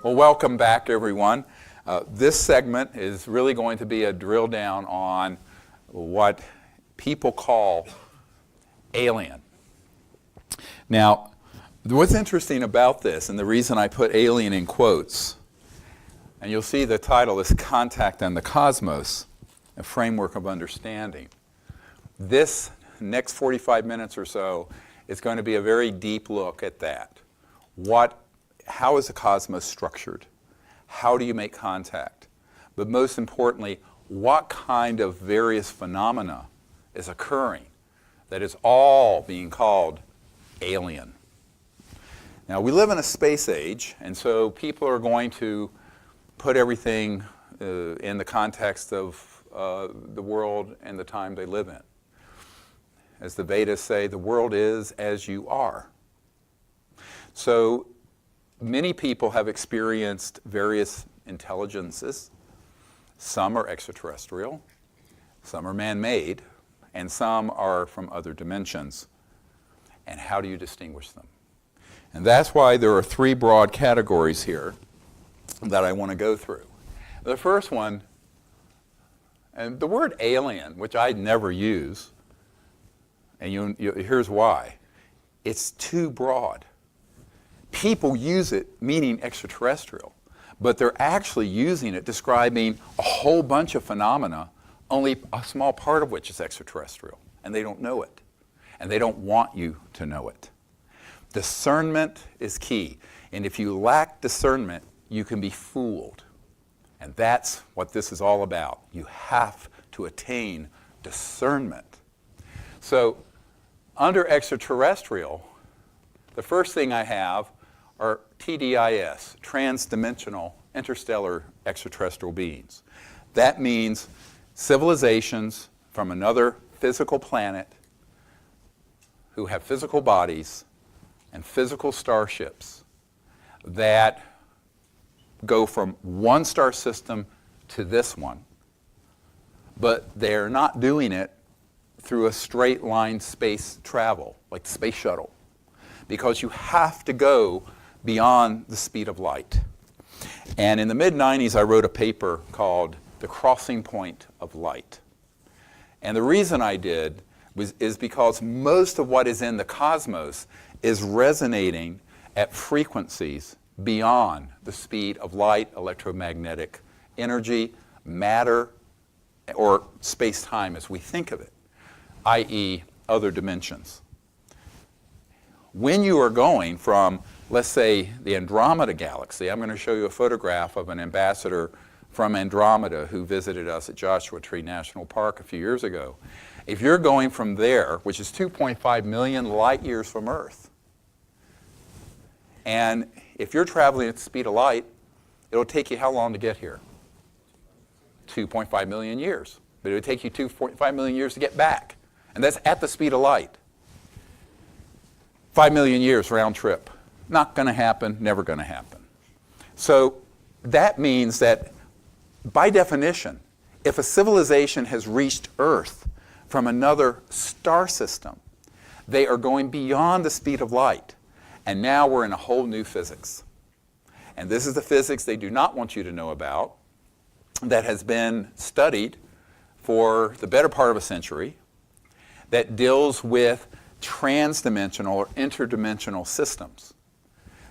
Well, welcome back, everyone. This segment is really going to be a drill down on what people call alien. Now, what's interesting about this, and the reason I put alien in quotes, and you'll see the title is Contact and the Cosmos, a Framework of Understanding. This next 45 minutes or so is going to be a very deep look at that. How is the cosmos structured? How do you make contact? But most importantly, what kind of various phenomena is occurring that is all being called alien? Now, we live in a space age, and so people are going to put everything in the context of the world and the time they live in. As the Vedas say, the world is as you are. So many people have experienced various intelligences. Some are extraterrestrial, some are man-made, and some are from other dimensions. And how do you distinguish them? And that's why there are three broad categories here that I want to go through. The first one, and the word alien, which I never use, and here's why. It's too broad. People use it meaning extraterrestrial, but they're actually using it describing a whole bunch of phenomena, only a small part of which is extraterrestrial, and they don't know it, and they don't want you to know it. Discernment is key, and if you lack discernment, you can be fooled, and that's what this is all about. You have to attain discernment. So, under extraterrestrial, the first thing I have are TDIS, transdimensional interstellar extraterrestrial beings. That means civilizations from another physical planet who have physical bodies and physical starships that go from one star system to this one, but they're not doing it through a straight line space travel, like the space shuttle, because you have to go beyond the speed of light. And in the mid-90s, I wrote a paper called The Crossing Point of Light. And the reason I did is because most of what is in the cosmos is resonating at frequencies beyond the speed of light, electromagnetic energy, matter, or space-time as we think of it, i.e. other dimensions. When you are going from, let's say, the Andromeda galaxy, I'm going to show you a photograph of an ambassador from Andromeda who visited us at Joshua Tree National Park a few years ago. If you're going from there, which is 2.5 million light years from Earth, and if you're traveling at the speed of light, it'll take you how long to get here? 2.5 million years. But it would take you 2.5 million years to get back. And that's at the speed of light. 5 million years round trip. Not going to happen, never going to happen. So that means that, by definition, if a civilization has reached Earth from another star system, they are going beyond the speed of light. And now we're in a whole new physics. And this is the physics they do not want you to know about, that has been studied for the better part of a century, that deals with transdimensional or interdimensional systems.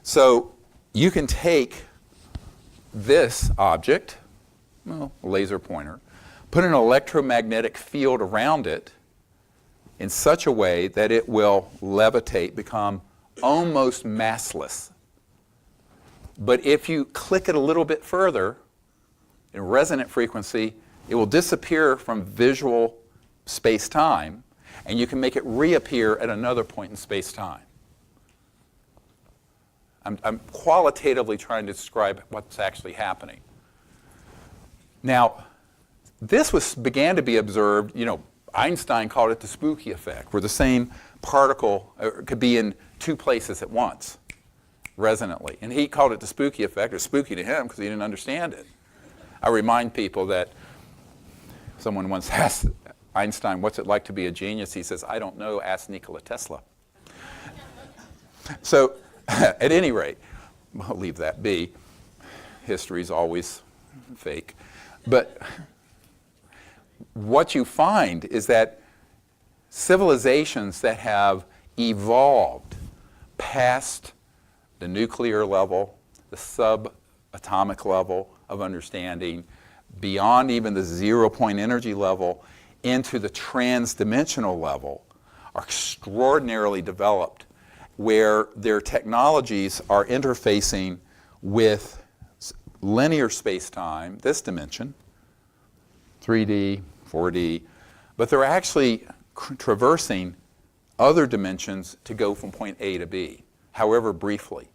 So you can take this object, a laser pointer, put an electromagnetic field around it in such a way that it will levitate, become almost massless. But if you click it a little bit further, in resonant frequency, it will disappear from visual space-time, and you can make it reappear at another point in space-time. I'm qualitatively trying to describe what's actually happening. Now, this began to be observed, Einstein called it the spooky effect, where the same particle could be in two places at once, resonantly. And he called it the spooky effect. It was spooky to him because he didn't understand it. I remind people that someone once asked Einstein, what's it like to be a genius? He says, I don't know, ask Nikola Tesla. So, at any rate, I'll leave that be. history is always fake. But what you find is that civilizations that have evolved past the nuclear level, the subatomic level of understanding, beyond even the 0-point energy level, into the transdimensional level, are extraordinarily developed, where their technologies are interfacing with linear space-time, this dimension, 3D, 4D, but they're actually traversing other dimensions to go from point A to B, however briefly.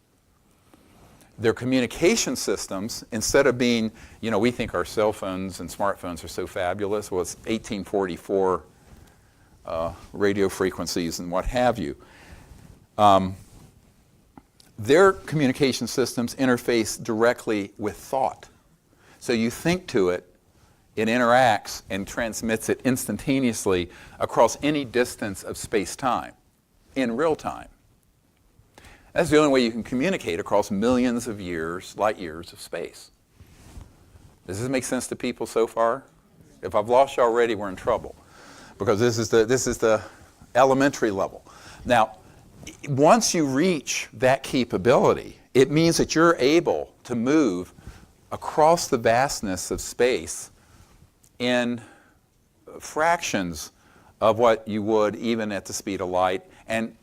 Their communication systems, instead of being, we think our cell phones and smartphones are so fabulous. Well, it's 1844 radio frequencies and what have you. Their communication systems interface directly with thought. So you think to it, it interacts and transmits it instantaneously across any distance of space-time in real time. That's the only way you can communicate across millions of years, light years of space. Does this make sense to people so far? If I've lost you already, we're in trouble, because this is the elementary level. Now, once you reach that capability, it means that you're able to move across the vastness of space in fractions of what you would even at the speed of light, and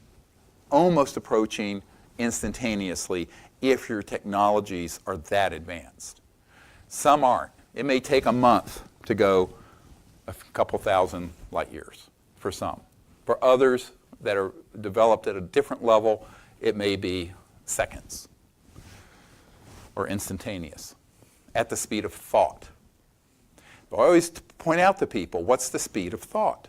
almost approaching instantaneously if your technologies are that advanced. Some aren't. It may take a month to go a couple thousand light years for some. For others that are developed at a different level, it may be seconds or instantaneous at the speed of thought. But I always point out to people, what's the speed of thought?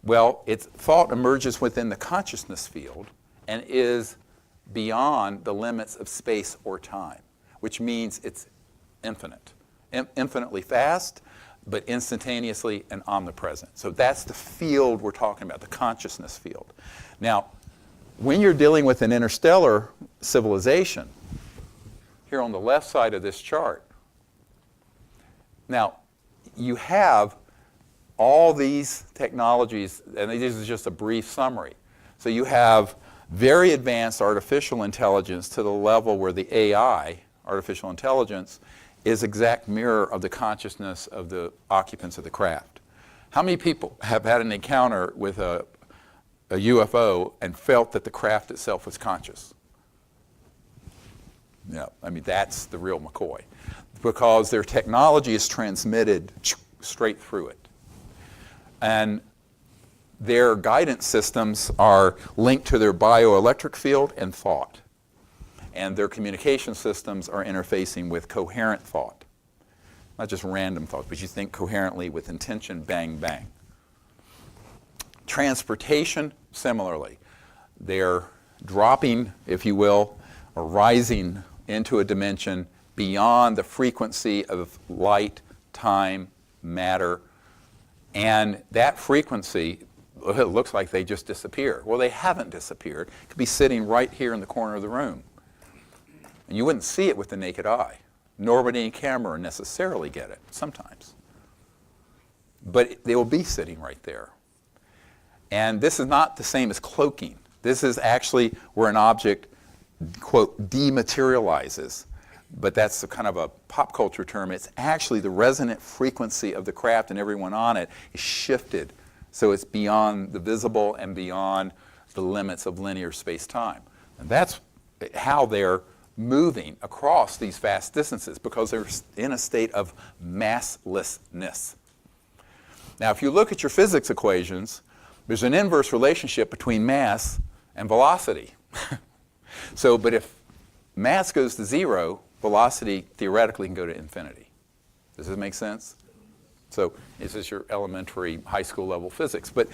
Well, thought emerges within the consciousness field and is beyond the limits of space or time, which means it's infinite, infinitely fast, but instantaneously and omnipresent. So that's the field we're talking about, the consciousness field. Now, when you're dealing with an interstellar civilization, here on the left side of this chart, now you have all these technologies, and this is just a brief summary. So you have very advanced artificial intelligence to the level where the AI, artificial intelligence, is exact mirror of the consciousness of the occupants of the craft. How many people have had an encounter with a UFO and felt that the craft itself was conscious? Yeah, I mean, that's the real McCoy, because their technology is transmitted straight through it. And their guidance systems are linked to their bioelectric field and thought. And their communication systems are interfacing with coherent thought. Not just random thoughts, but you think coherently with intention, bang, bang. Transportation, similarly. They're dropping, if you will, or rising into a dimension beyond the frequency of light, time, matter. And that frequency, it looks like they just disappear. Well, they haven't disappeared. It could be sitting right here in the corner of the room. And you wouldn't see it with the naked eye, nor would any camera necessarily get it, sometimes. But they will be sitting right there. And this is not the same as cloaking. This is actually where an object, quote, dematerializes. But that's a kind of a pop culture term. It's actually the resonant frequency of the craft and everyone on it is shifted. So it's beyond the visible and beyond the limits of linear space-time. And that's how they're moving across these vast distances, because they're in a state of masslessness. Now, if you look at your physics equations, there's an inverse relationship between mass and velocity. But if mass goes to zero, velocity theoretically can go to infinity. Does this make sense? So this is your elementary high school level physics. But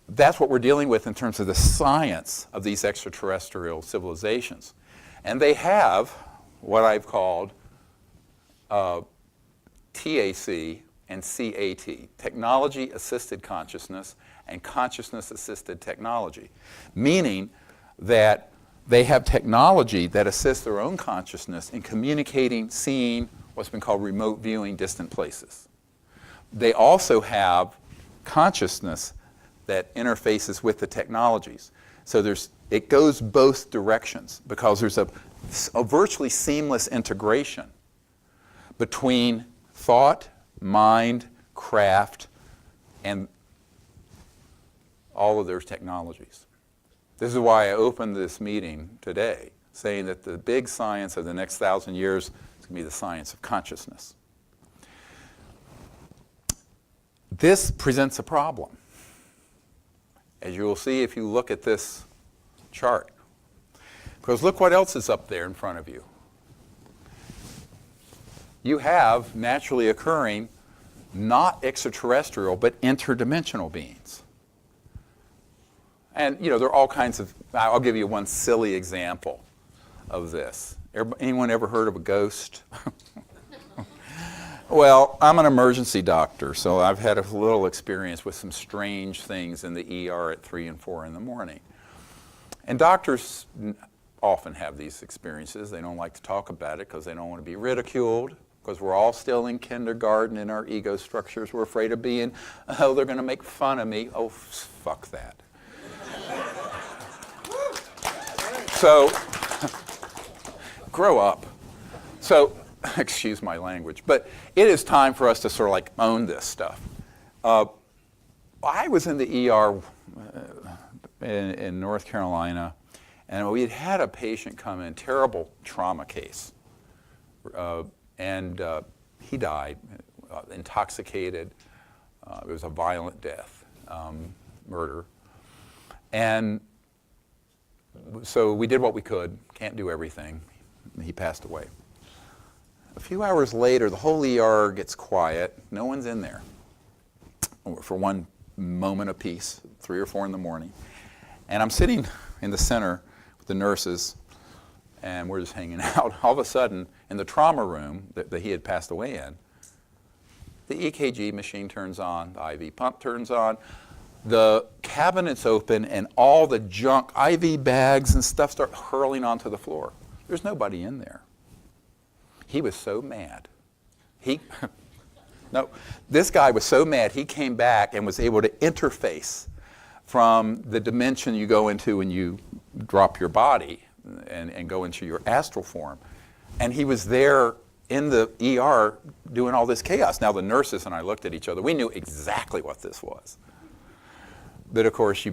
that's what we're dealing with in terms of the science of these extraterrestrial civilizations. And they have what I've called TAC and CAT, technology-assisted consciousness and consciousness-assisted technology, meaning that they have technology that assists their own consciousness in communicating, seeing what's been called remote viewing distant places. They also have consciousness that interfaces with the technologies. So it goes both directions because there's a virtually seamless integration between thought, mind, craft, and all of those technologies. This is why I opened this meeting today, saying that the big science of the next 1,000 years is going to be the science of consciousness. This presents a problem, as you will see if you look at this chart. Because look what else is up there in front of you. You have naturally occurring, not extraterrestrial, but interdimensional beings. And, there are all kinds of, I'll give you one silly example of this. Anyone ever heard of a ghost? Well, I'm an emergency doctor, so I've had a little experience with some strange things in the ER at 3 and 4 in the morning. And doctors often have these experiences. They don't like to talk about it because they don't want to be ridiculed, because we're all still in kindergarten in our ego structures. We're afraid of being, they're going to make fun of me. Oh, fuck that. So, grow up. So, excuse my language, but it is time for us to sort of like own this stuff. I was in the ER in North Carolina, and we had a patient come in, terrible trauma case, and he died, intoxicated. It was a violent death, murder. And so we did what we could, can't do everything. He passed away. A few hours later, the whole ER gets quiet. No one's in there for one moment of peace, 3 or 4 in the morning. And I'm sitting in the center with the nurses, and we're just hanging out. All of a sudden, in the trauma room that he had passed away in, the EKG machine turns on, the IV pump turns on, the cabinets open, and all the junk, IV bags and stuff start hurling onto the floor. There's nobody in there. He was so mad. This guy was so mad, he came back and was able to interface from the dimension you go into when you drop your body and go into your astral form. And he was there in the ER doing all this chaos. Now the nurses and I looked at each other. We knew exactly what this was. But of course,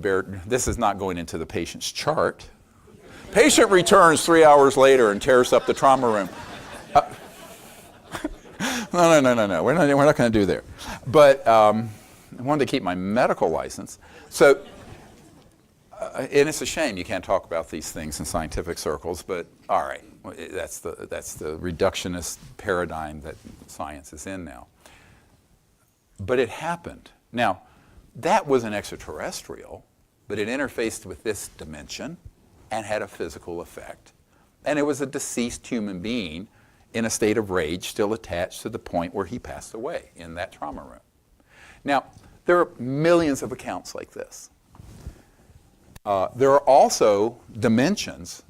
this is not going into the patient's chart. Patient returns 3 hours later and tears up the trauma room. No. We're not going to do there. But I wanted to keep my medical license. So, and it's a shame you can't talk about these things in scientific circles. But all right, that's the reductionist paradigm that science is in now. But it happened. Now, that was an extraterrestrial, but it interfaced with this dimension and had a physical effect. And it was a deceased human being in a state of rage, still attached to the point where he passed away in that trauma room. Now, there are millions of accounts like this. There are also dimensions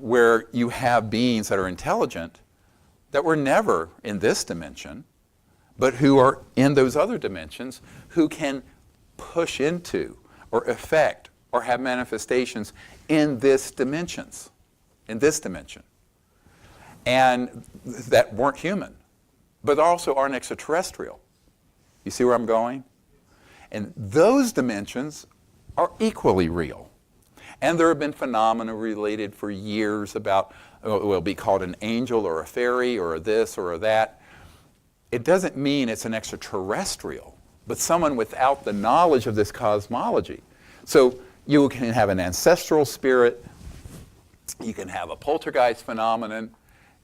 where you have beings that are intelligent that were never in this dimension, but who are in those other dimensions, who can push into or affect or have manifestations in this dimension. And that weren't human, but also aren't extraterrestrial. You see where I'm going? And those dimensions are equally real. And there have been phenomena related for years about, will be called an angel or a fairy or a this or a that. It doesn't mean it's an extraterrestrial, but someone without the knowledge of this cosmology. So you can have an ancestral spirit, you can have a poltergeist phenomenon,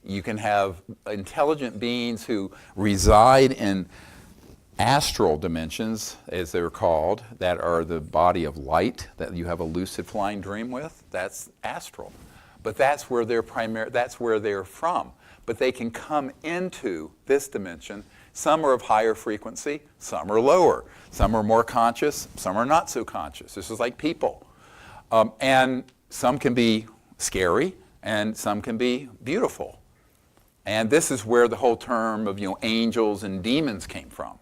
you can have intelligent beings who reside in astral dimensions, as they're called, that are the body of light that you have a lucid flying dream with. That's astral. But that's where they're from. But they can come into this dimension. Some are of higher frequency, some are lower. Some are more conscious, some are not so conscious. This is like people. And some can be scary, and some can be beautiful. And this is where the whole term of angels and demons came from.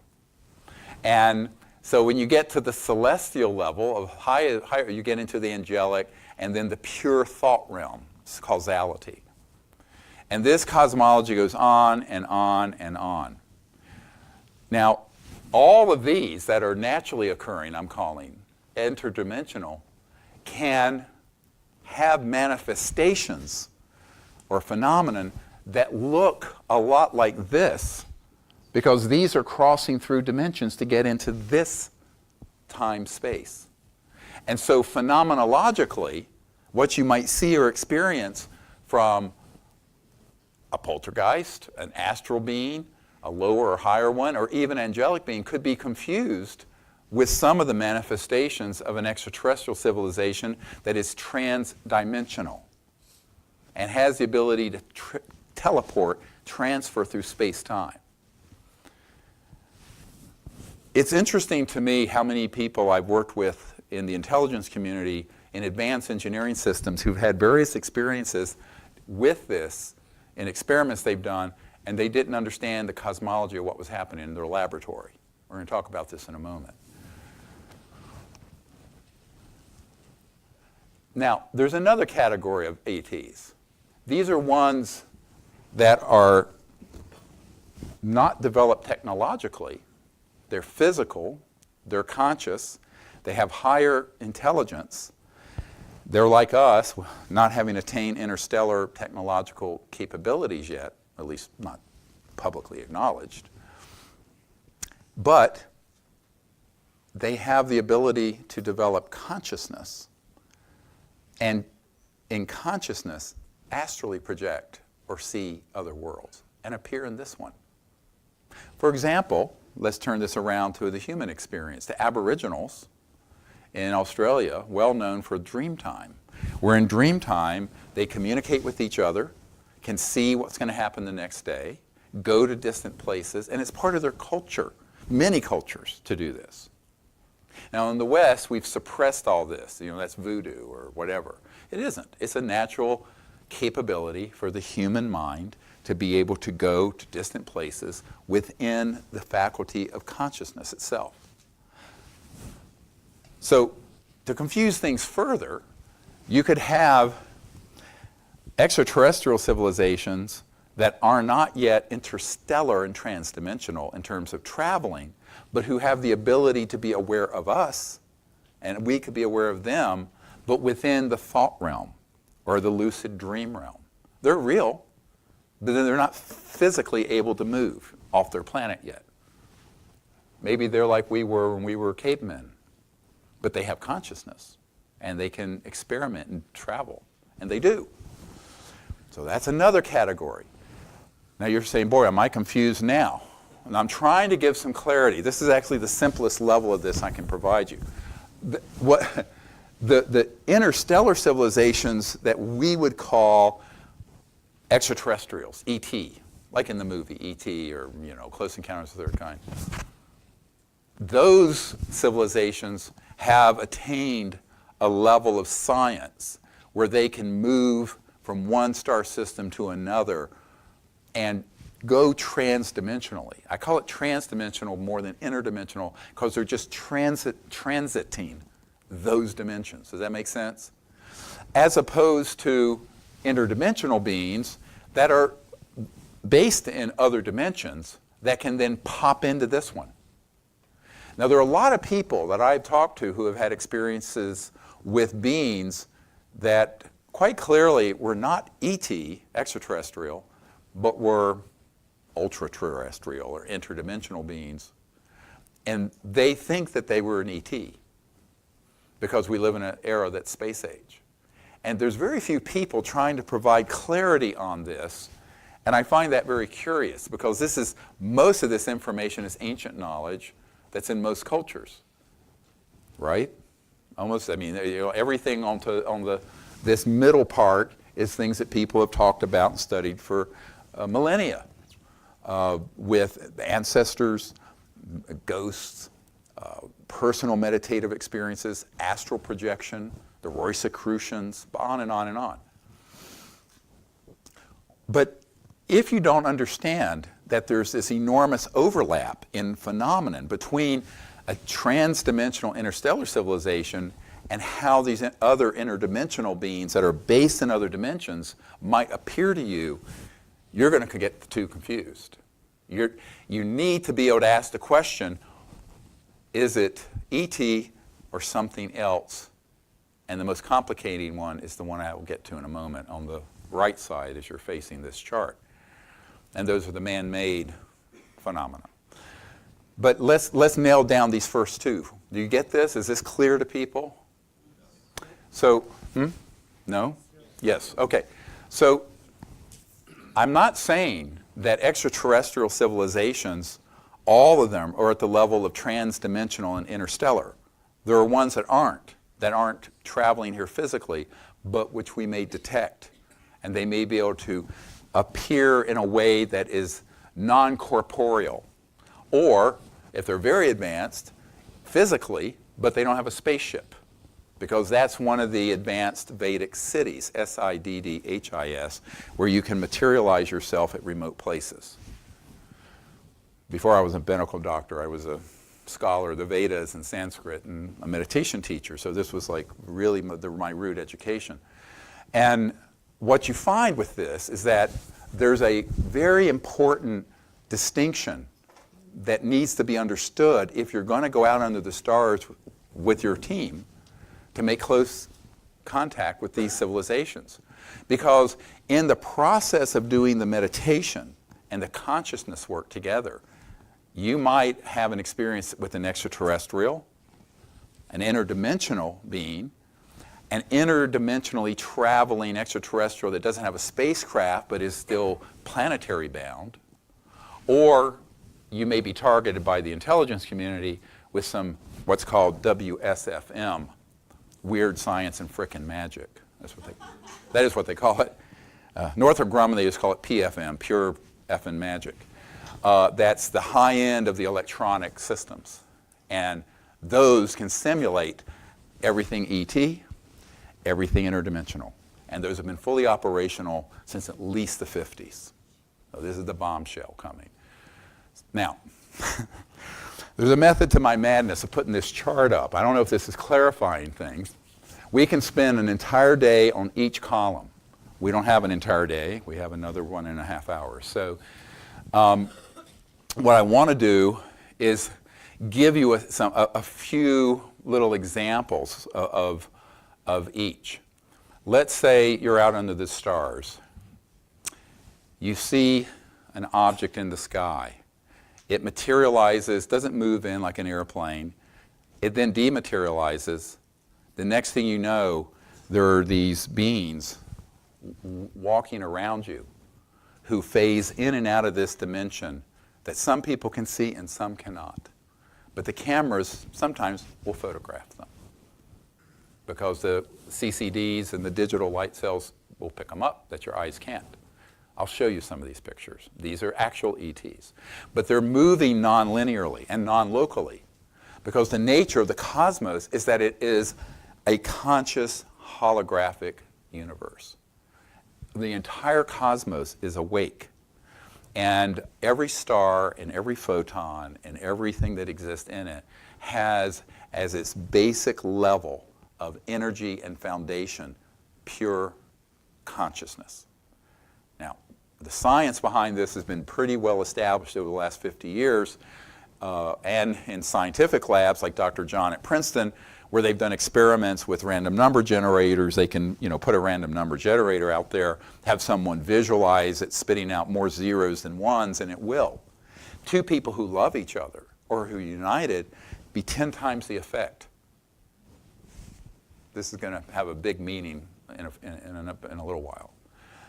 And so when you get to the celestial level of higher, you get into the angelic and then the pure thought realm, it's causality. And this cosmology goes on and on and on. Now, all of these that are naturally occurring, I'm calling interdimensional, can have manifestations or phenomenon that look a lot like this, because these are crossing through dimensions to get into this time-space. And so phenomenologically, what you might see or experience from a poltergeist, an astral being, a lower or higher one, or even angelic being could be confused with some of the manifestations of an extraterrestrial civilization that is trans-dimensional and has the ability to teleport, transfer through space-time. It's interesting to me how many people I've worked with in the intelligence community in advanced engineering systems who've had various experiences with this in experiments they've done, and they didn't understand the cosmology of what was happening in their laboratory. We're going to talk about this in a moment. Now, there's another category of ETs. These are ones that are not developed technologically. They're physical, they're conscious, they have higher intelligence. They're like us, not having attained interstellar technological capabilities yet, at least not publicly acknowledged. But they have the ability to develop consciousness, and in consciousness, astrally project or see other worlds and appear in this one. For example, let's turn this around to the human experience. The Aboriginals in Australia, well known for dream time, where in dream time they communicate with each other, can see what's going to happen the next day, go to distant places, and it's part of their culture, many cultures, to do this. Now in the West, we've suppressed all this. That's voodoo or whatever. It isn't. It's a natural capability for the human mind to be able to go to distant places within the faculty of consciousness itself. So to confuse things further, you could have extraterrestrial civilizations that are not yet interstellar and transdimensional in terms of traveling, but who have the ability to be aware of us, and we could be aware of them, but within the thought realm or the lucid dream realm. They're real, but they're not physically able to move off their planet yet. Maybe they're like we were when we were cavemen, but they have consciousness, and they can experiment and travel, and they do. So that's another category. Now you're saying, boy, am I confused now? And I'm trying to give some clarity. This is actually the simplest level of this I can provide you. The interstellar civilizations that we would call extraterrestrials, ET, like in the movie ET or Close Encounters of the Third Kind. Those civilizations have attained a level of science where they can move from one star system to another and go transdimensionally. I call it transdimensional more than interdimensional because they're just transiting those dimensions. Does that make sense? As opposed to interdimensional beings that are based in other dimensions that can then pop into this one. Now, there are a lot of people that I've talked to who have had experiences with beings that quite clearly were not ET, extraterrestrial, but were ultra-terrestrial or interdimensional beings. And they think that they were an ET because we live in an era that's space age. And there's very few people trying to provide clarity on this. And I find that very curious because most of this information is ancient knowledge that's in most cultures, right? Everything on this middle part is things that people have talked about and studied for millennia with ancestors, ghosts, personal meditative experiences, astral projection, the Rosicrucians, on and on and on. But if you don't understand that there's this enormous overlap in phenomenon between a trans-dimensional interstellar civilization and how these other interdimensional beings that are based in other dimensions might appear to you, you're going to get the two confused. You need to be able to ask the question, is it ET or something else? And the most complicating one is the one I will get to in a moment on the right side as you're facing this chart. And those are the man-made phenomena. But let's nail down these first two. Do you get this? Is this clear to people? So, no? Yes, okay. So, I'm not saying that extraterrestrial civilizations, all of them are at the level of trans-dimensional and interstellar. There are ones that aren't traveling here physically, but which we may detect. And they may be able to appear in a way that is non-corporeal. Or, if they're very advanced, physically, but they don't have a spaceship. Because that's one of the advanced Vedic siddhis, S-I-D-D-H-I-S, where you can materialize yourself at remote places. Before I was a medical doctor, I was a scholar of the Vedas and Sanskrit and a meditation teacher, so this was like really my root education. And what you find with this is that there's a very important distinction that needs to be understood if you're going to go out under the stars with your team to make close contact with these civilizations. Because in the process of doing the meditation and the consciousness work together, you might have an experience with an extraterrestrial, an interdimensional being, an interdimensionally traveling extraterrestrial that doesn't have a spacecraft but is still planetary bound, or you may be targeted by the intelligence community with some what's called WSFM, weird science and frickin' magic. That is what they call it. Northrop Grumman, they just call it PFM, pure effing magic. That's the high end of the electronic systems. And those can simulate everything ET, everything interdimensional. And those have been fully operational since at least the 50s. So this is the bombshell coming. Now, there's a method to my madness of putting this chart up. I don't know if this is clarifying things. We can spend an entire day on each column. We don't have an entire day. We have another 1.5 hours. So what I want to do is give you a few little examples of each. Let's say you're out under the stars. You see an object in the sky. It materializes, doesn't move in like an airplane. It then dematerializes. The next thing you know, there are these beings walking around you who phase in and out of this dimension that some people can see and some cannot. But the cameras sometimes will photograph them because the CCDs and the digital light cells will pick them up that your eyes can't. I'll show you some of these pictures. These are actual ETs. But they're moving non-linearly and non-locally because the nature of the cosmos is that it is a conscious holographic universe. The entire cosmos is awake. And every star and every photon and everything that exists in it has as its basic level of energy and foundation pure consciousness. Now, the science behind this has been pretty well established over the last 50 years, and in scientific labs like Dr. John at Princeton, where they've done experiments with random number generators. They can, put a random number generator out there, have someone visualize it spitting out more zeros than ones, and it will. Two people who love each other or who are united be 10 times the effect. This is going to have a big meaning in a little while,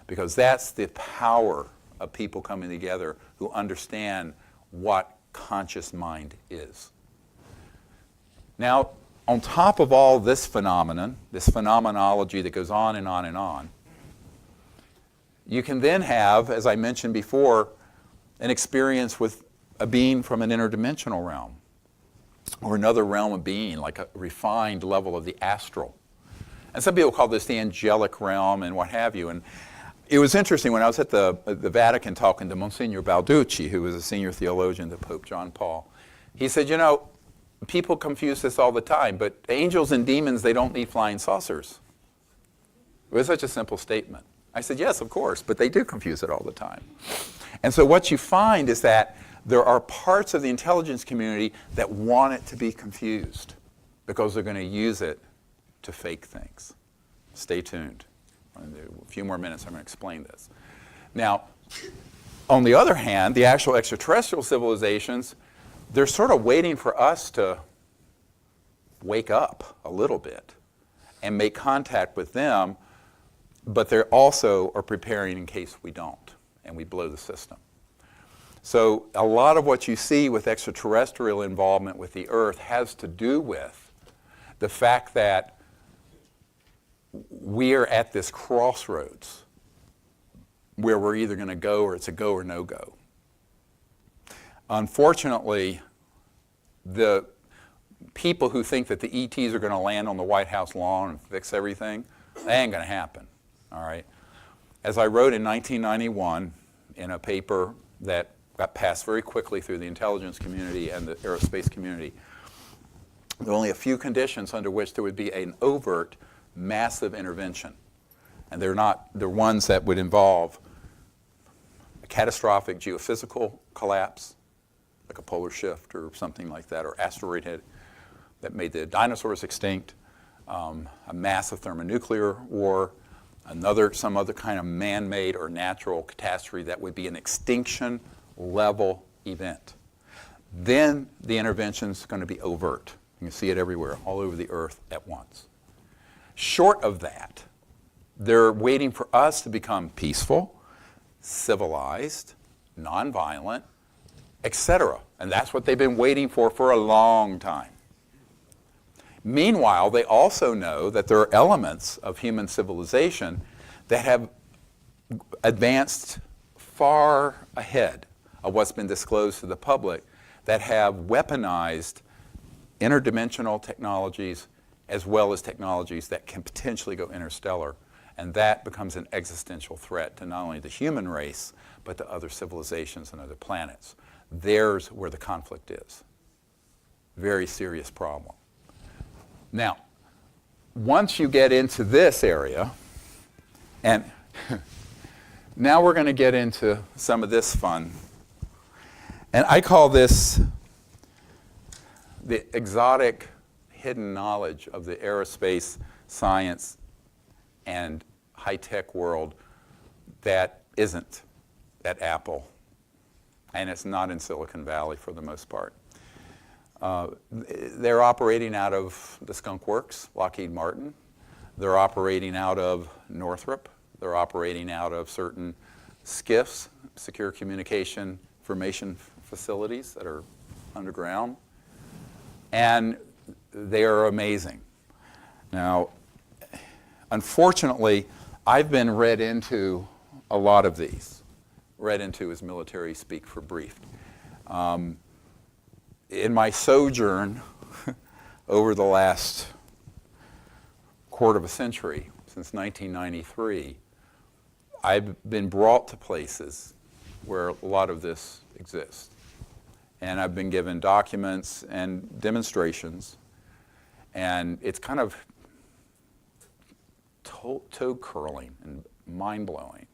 because that's the power of people coming together who understand what conscious mind is. Now, on top of all this phenomenon, this phenomenology that goes on and on and on, you can then have, as I mentioned before, an experience with a being from an interdimensional realm or another realm of being, like a refined level of the astral. And some people call this the angelic realm and what have you. And It was interesting when I was at the Vatican talking to Monsignor Balducci, who was a senior theologian to Pope John Paul. He said, you know, people confuse this all the time, but angels and demons, they don't need flying saucers. It was such a simple statement. I said, yes, of course, but they do confuse it all the time. And so what you find is that there are parts of the intelligence community that want it to be confused because they're going to use it to fake things. Stay tuned. In a few more minutes, I'm going to explain this. Now, on the other hand, the actual extraterrestrial civilizations, they're sort of waiting for us to wake up a little bit and make contact with them, but they also are preparing in case we don't and we blow the system. So a lot of what you see with extraterrestrial involvement with the Earth has to do with the fact that we're at this crossroads where we're either going to go or it's a go or no go. Unfortunately, the people who think that the ETs are going to land on the White House lawn and fix everything, that ain't going to happen, all right? As I wrote in 1991 in a paper that got passed very quickly through the intelligence community and the aerospace community, there are only a few conditions under which there would be an overt massive intervention. And they're ones that would involve a catastrophic geophysical collapse, like a polar shift or something like that, or asteroid hit that made the dinosaurs extinct, a massive thermonuclear war, some other kind of man-made or natural catastrophe that would be an extinction level event. Then the intervention is going to be overt. You can see it everywhere, all over the Earth at once. Short of that, they're waiting for us to become peaceful, civilized, nonviolent, etc. And that's what they've been waiting for a long time. Meanwhile, they also know that there are elements of human civilization that have advanced far ahead of what's been disclosed to the public, that have weaponized interdimensional technologies as well as technologies that can potentially go interstellar. And that becomes an existential threat to not only the human race, but to other civilizations and other planets. There's where the conflict is. Very serious problem. Now, once you get into this area, and now we're going to get into some of this fun. And I call this the exotic hidden knowledge of the aerospace, science, and high-tech world that isn't at Apple, and it's not in Silicon Valley for the most part. They're operating out of the Skunk Works, Lockheed Martin. They're operating out of Northrop. They're operating out of certain SCIFs, secure communication information facilities that are underground. And they are amazing. Now, unfortunately, I've been read into a lot of these. Read into is military speak for briefed. In my sojourn over the last quarter of a century, since 1993, I've been brought to places where a lot of this exists. And I've been given documents and demonstrations, and it's kind of toe-curling and mind-blowing.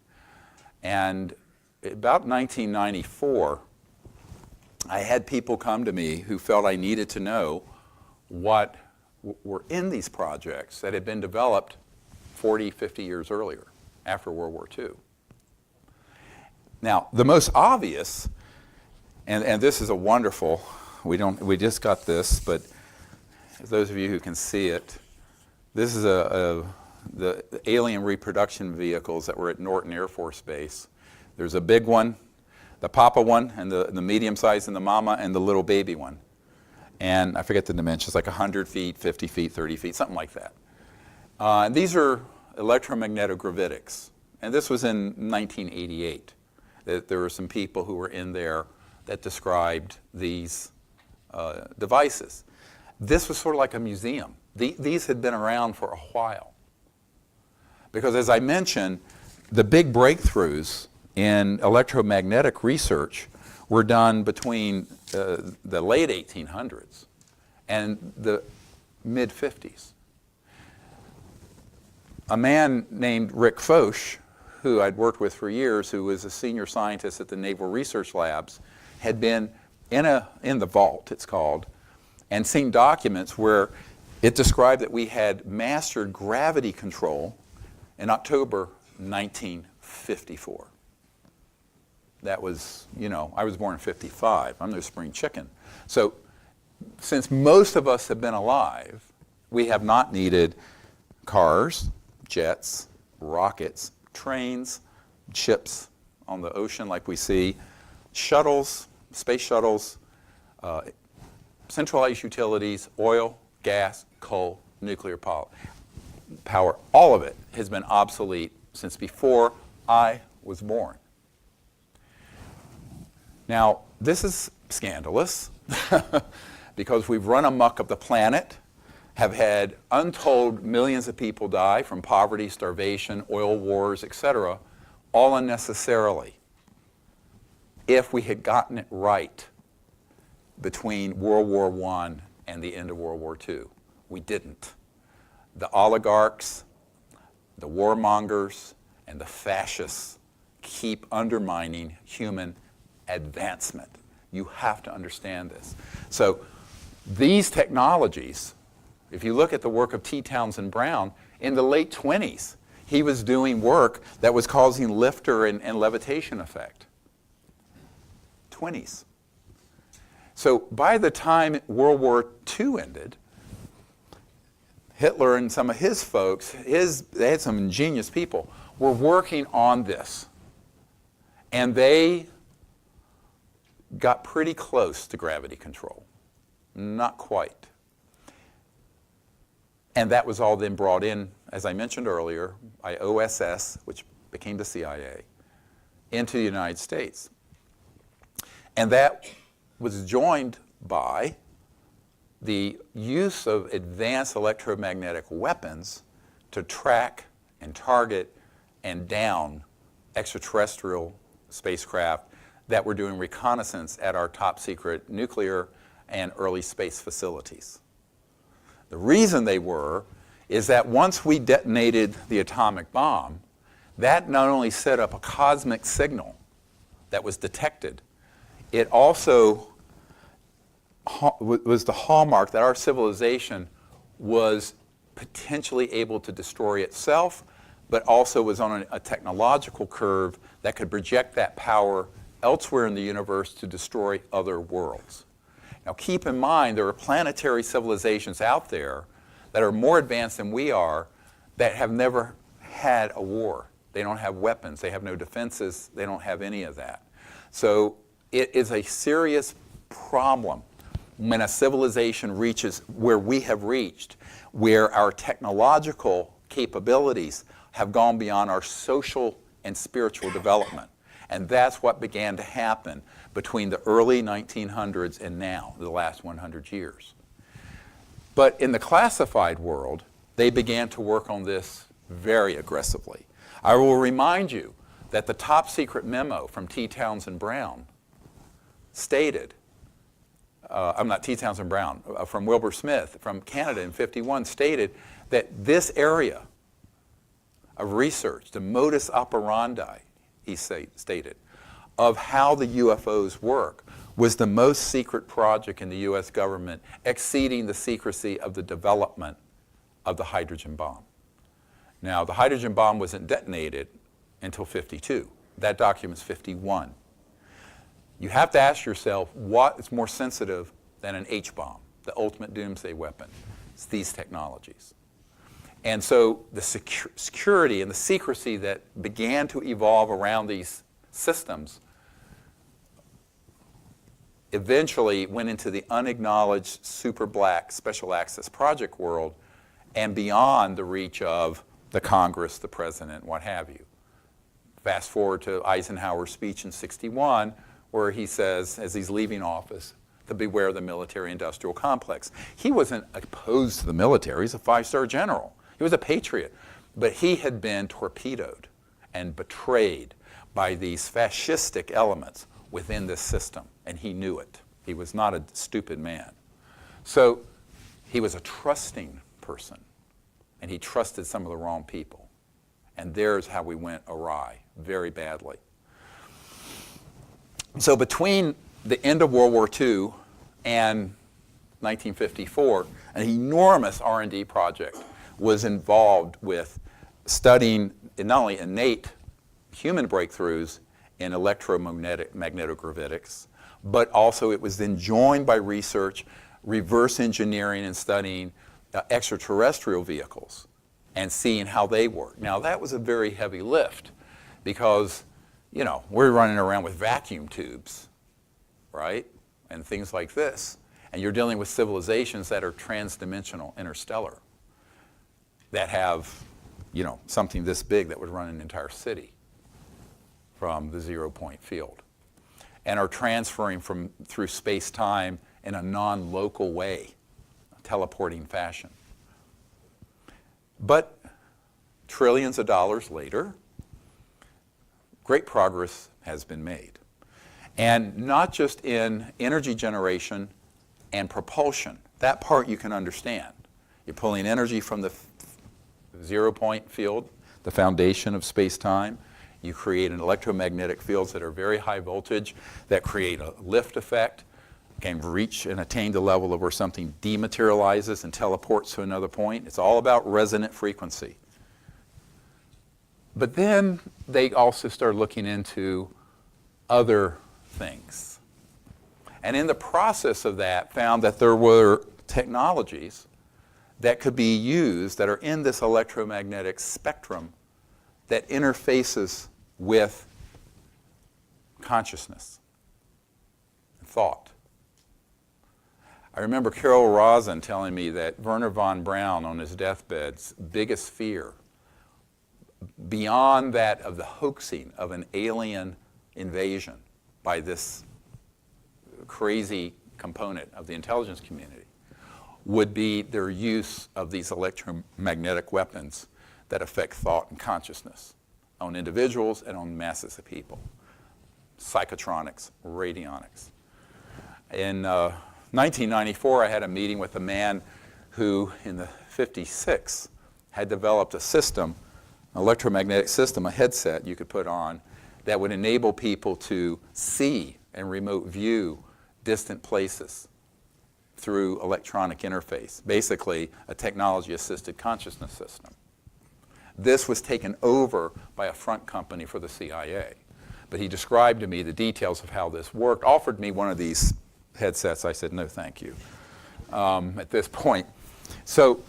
And about 1994, I had people come to me who felt I needed to know what were in these projects that had been developed 40, 50 years earlier, after World War II. Now, the most obvious, and this is a wonderful, we just got this, but those of you who can see it, this is the alien reproduction vehicles that were at Norton Air Force Base. There's a big one, the papa one, and the medium size, and the mama, and the little baby one. And I forget the dimensions, like 100 feet, 50 feet, 30 feet, something like that. And these are electromagnetogravitics. And this was in 1988. There were some people who were in there that described these devices. This was sort of like a museum. These had been around for a while. Because as I mentioned, the big breakthroughs in electromagnetic research were done between the late 1800s and the mid-50s. A man named Rick Foch, who I'd worked with for years, who was a senior scientist at the Naval Research Labs, had been in the vault, it's called, and seen documents where it described that we had mastered gravity control in October 1954. That was, I was born in 55. I'm no spring chicken. So since most of us have been alive, we have not needed cars, jets, rockets, trains, ships on the ocean like we see, shuttles, space shuttles, centralized utilities, oil, gas, coal, nuclear power. All of it has been obsolete since before I was born. Now, this is scandalous because we've run amok of the planet, have had untold millions of people die from poverty, starvation, oil wars, etc., all unnecessarily. If we had gotten it right between World War I and the end of World War II, we didn't. The oligarchs, the warmongers, and the fascists keep undermining human advancement. You have to understand this. So these technologies, if you look at the work of T. Townsend Brown, in the late 20s, he was doing work that was causing lifter and levitation effect. 20s. So by the time World War II ended, Hitler and some of his folks, they had some ingenious people, were working on this. And they got pretty close to gravity control. Not quite. And that was all then brought in, as I mentioned earlier, by OSS, which became the CIA, into the United States. And that was joined by the use of advanced electromagnetic weapons to track and target and down extraterrestrial spacecraft that were doing reconnaissance at our top secret nuclear and early space facilities. The reason they were is that once we detonated the atomic bomb, that not only set up a cosmic signal that was detected, it also was the hallmark that our civilization was potentially able to destroy itself, but also was on a technological curve that could project that power elsewhere in the universe to destroy other worlds. Now keep in mind, there are planetary civilizations out there that are more advanced than we are that have never had a war. They don't have weapons, they have no defenses, they don't have any of that. So it is a serious problem when a civilization reaches where we have reached, where our technological capabilities have gone beyond our social and spiritual development. And that's what began to happen between the early 1900s and now, the last 100 years. But in the classified world, they began to work on this very aggressively. I will remind you that the top secret memo from T. Townsend Brown stated, T. Townsend Brown, from Wilbur Smith from Canada in '51 stated that this area of research, the modus operandi, he stated, of how the UFOs work was the most secret project in the U.S. government, exceeding the secrecy of the development of the hydrogen bomb. Now, the hydrogen bomb wasn't detonated until '52. That document's '51. You have to ask yourself, what is more sensitive than an H-bomb, the ultimate doomsday weapon? It's these technologies. And so the security and the secrecy that began to evolve around these systems eventually went into the unacknowledged super black special access project world and beyond the reach of the Congress, the president, what have you. Fast forward to Eisenhower's speech in '61, where he says, as he's leaving office, to beware of the military-industrial complex. He wasn't opposed to the military. He's a 5-star general. He was a patriot. But he had been torpedoed and betrayed by these fascistic elements within this system, and he knew it. He was not a stupid man. So he was a trusting person, and he trusted some of the wrong people. And there's how we went awry, very badly. So between the end of World War II and 1954, an enormous R&D project was involved with studying not only innate human breakthroughs in electromagnetogravitics, but also it was then joined by research, reverse engineering and studying extraterrestrial vehicles and seeing how they work. Now that was a very heavy lift because, you know, we're running around with vacuum tubes, right? And things like this. And you're dealing with civilizations that are transdimensional, interstellar, that have, you know, something this big that would run an entire city from the 0-point field, and are transferring through space-time in a non-local way, a teleporting fashion. But trillions of dollars later, great progress has been made. And not just in energy generation and propulsion. That part you can understand. You're pulling energy from the 0-point field, the foundation of space-time. You create an electromagnetic fields that are very high voltage that create a lift effect, can reach and attain the level of where something dematerializes and teleports to another point. It's all about resonant frequency. But then they also started looking into other things. And in the process of that, found that there were technologies that could be used that are in this electromagnetic spectrum that interfaces with consciousness, thought. I remember Carol Rosin telling me that Werner von Braun on his deathbed's biggest fear, beyond that of the hoaxing of an alien invasion by this crazy component of the intelligence community, would be their use of these electromagnetic weapons that affect thought and consciousness on individuals and on masses of people. Psychotronics, radionics. In 1994, I had a meeting with a man who, in the 56, had developed a system, an electromagnetic system, a headset you could put on that would enable people to see and remote view distant places through electronic interface, basically a technology-assisted consciousness system. This was taken over by a front company for the CIA. But he described to me the details of how this worked, offered me one of these headsets. I said, no, thank you, at this point. So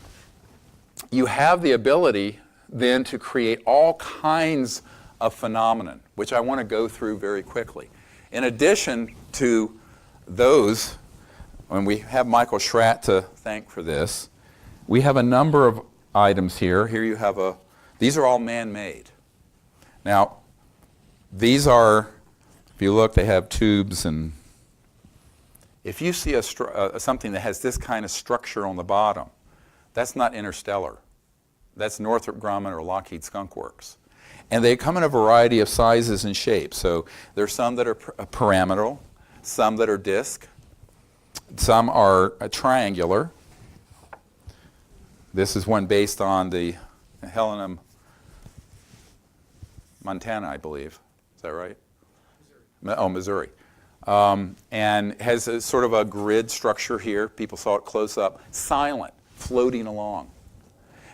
you have the ability then to create all kinds of phenomenon, which I want to go through very quickly. In addition to those, and we have Michael Schratt to thank for this, we have a number of items here. Here you have these are all man-made. Now, these are, if you look, they have tubes, and if you see something that has this kind of structure on the bottom, that's not interstellar. That's Northrop Grumman or Lockheed Skunk Works. And they come in a variety of sizes and shapes. So there's some that are pyramidal, some that are disc, some are triangular. This is one based on the Helena, Montana, I believe. Is that right? Missouri. Oh, Missouri. And has a sort of a grid structure here. People saw it close up. Silent, floating along.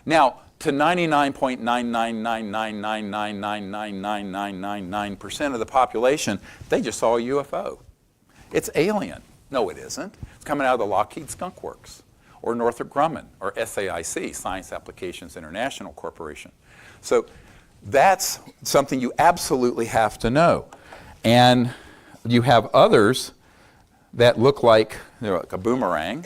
Now, to 99.99999999999% of the population, they just saw a UFO. It's alien. No, it isn't. It's coming out of the Lockheed Skunk Works, or Northrop Grumman, or SAIC, Science Applications International Corporation. So that's something you absolutely have to know. And you have others that look like, they're like a boomerang,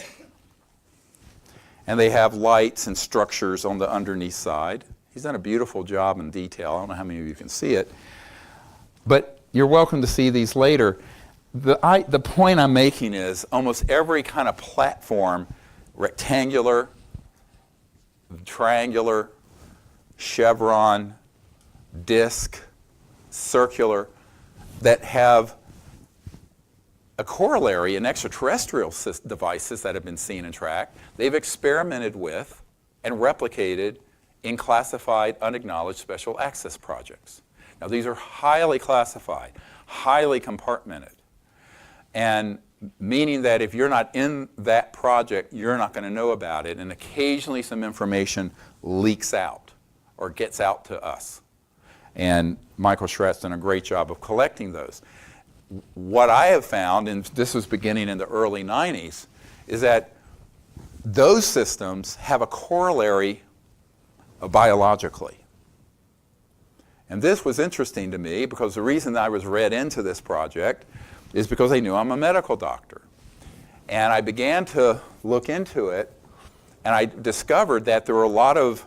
and they have lights and structures on the underneath side. He's done a beautiful job in detail. I don't know how many of you can see it, but you're welcome to see these later. The point I'm making is almost every kind of platform, rectangular, triangular, chevron, disc, circular, that have a corollary in extraterrestrial devices that have been seen and tracked. They've experimented with and replicated in classified, unacknowledged special access projects. Now, these are highly classified, highly compartmented, and meaning that if you're not in that project, you're not going to know about it, and occasionally some information leaks out or gets out to us. And Michael Schratt's done a great job of collecting those. What I have found, and this was beginning in the early 90s, is that those systems have a corollary biologically. And this was interesting to me because the reason I was read into this project is because they knew I'm a medical doctor. And I began to look into it, and I discovered that there were a lot of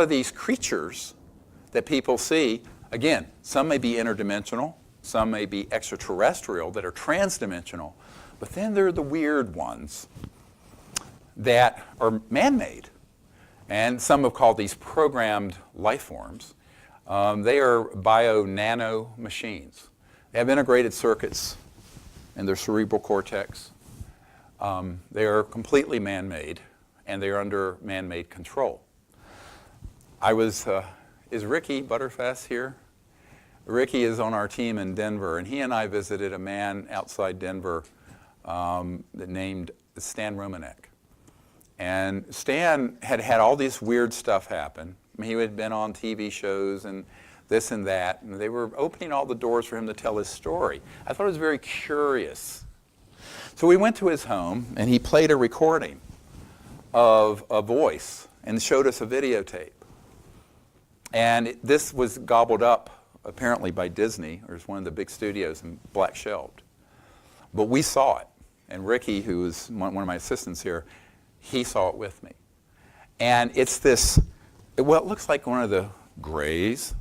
these creatures that people see. Again, some may be interdimensional, some may be extraterrestrial that are transdimensional, but then there are the weird ones that are man-made. And some have called these programmed life forms. They are bio-nano machines. They have integrated circuits in their cerebral cortex. They are completely man-made, and they are under man-made control. Is Ricky Butterfass here? Ricky is on our team in Denver, and he and I visited a man outside Denver named Stan Romanek. And Stan had all this weird stuff happen. I mean, he had been on TV shows and this and that, and they were opening all the doors for him to tell his story. I thought it was very curious. So we went to his home, and he played a recording of a voice and showed us a videotape. And this was gobbled up, apparently, by Disney, or one of the big studios, and black shelved. But we saw it. And Ricky, who is one of my assistants here, he saw it with me. And it's this, well, it looks like one of the Greys,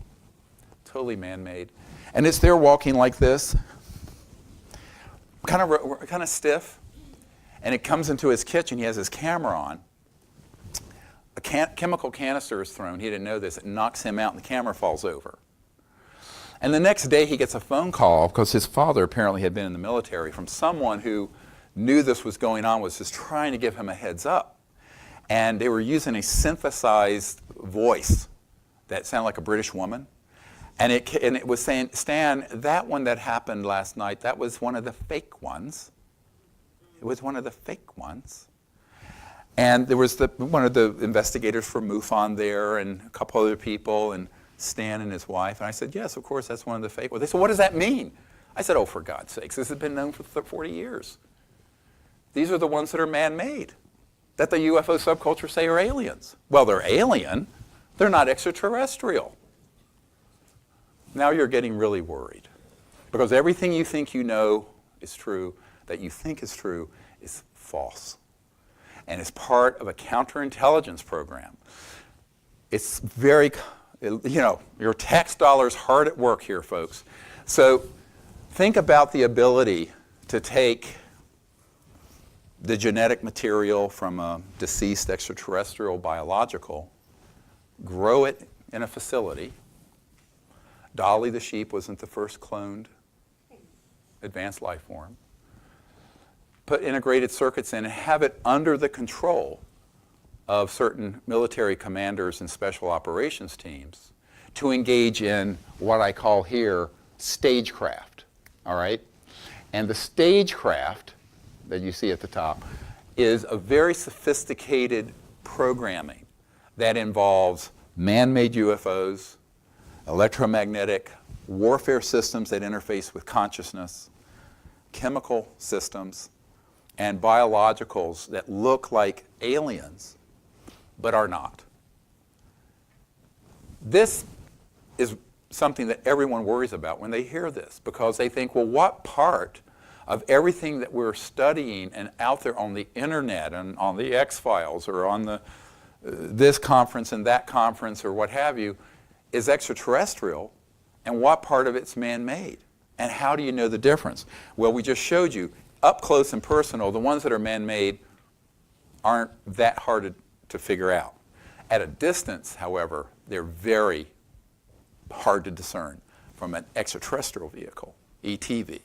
totally man-made. And it's there walking like this, kind of stiff. And it comes into his kitchen. He has his camera on. A chemical canister is thrown. He didn't know this. It knocks him out, and the camera falls over. And the next day, he gets a phone call, because his father apparently had been in the military, from someone who knew this was going on, was just trying to give him a heads up. And they were using a synthesized voice that sounded like a British woman. And it was saying, Stan, that one that happened last night, that was one of the fake ones. It was one of the fake ones. And there was one of the investigators from MUFON there, and a couple other people, and Stan and his wife. And I said, yes, of course, that's one of the fake ones. They said, what does that mean? I said, oh, for God's sakes, this has been known for 40 years. These are the ones that are man-made, that the UFO subculture say are aliens. Well, they're alien. They're not extraterrestrial. Now you're getting really worried, because everything you think you know is true, that you think is true, is false. And it's part of a counterintelligence program. It's very, your tax dollars hard at work here, folks. So think about the ability to take the genetic material from a deceased extraterrestrial biological, grow it in a facility. Dolly the sheep wasn't the first cloned advanced life form. Put integrated circuits in and have it under the control of certain military commanders and special operations teams to engage in what I call here stagecraft, all right? And the stagecraft that you see at the top is a very sophisticated programming that involves man-made UFOs, electromagnetic warfare systems that interface with consciousness, chemical systems, and biologicals that look like aliens but are not. This is something that everyone worries about when they hear this, because they think, well, what part of everything that we're studying and out there on the internet and on the X-Files or on this conference and that conference or what have you is extraterrestrial, and what part of it's man-made? And how do you know the difference? Well, we just showed you, up close and personal, the ones that are man-made aren't that hard to figure out. At a distance, however, they're very hard to discern from an extraterrestrial vehicle, ETV.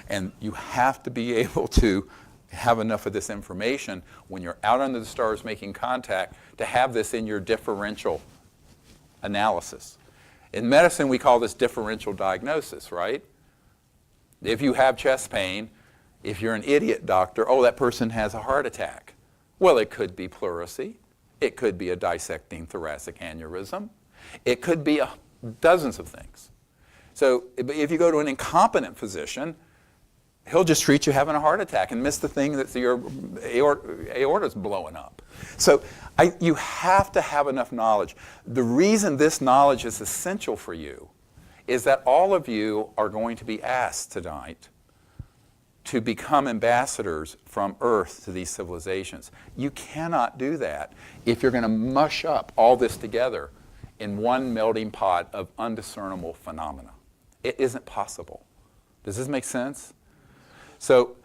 And you have to be able to have enough of this information when you're out under the stars making contact to have this in your differential analysis. In medicine, we call this differential diagnosis, right? If you have chest pain, if you're an idiot doctor, oh, that person has a heart attack. Well, it could be pleurisy. It could be a dissecting thoracic aneurysm. It could be dozens of things. So if you go to an incompetent physician, he'll just treat you having a heart attack and miss the thing that your aorta's blowing up. So you have to have enough knowledge. The reason this knowledge is essential for you is that all of you are going to be asked tonight to become ambassadors from Earth to these civilizations. You cannot do that if you're going to mush up all this together in one melting pot of undiscernible phenomena. It isn't possible. Does this make sense? So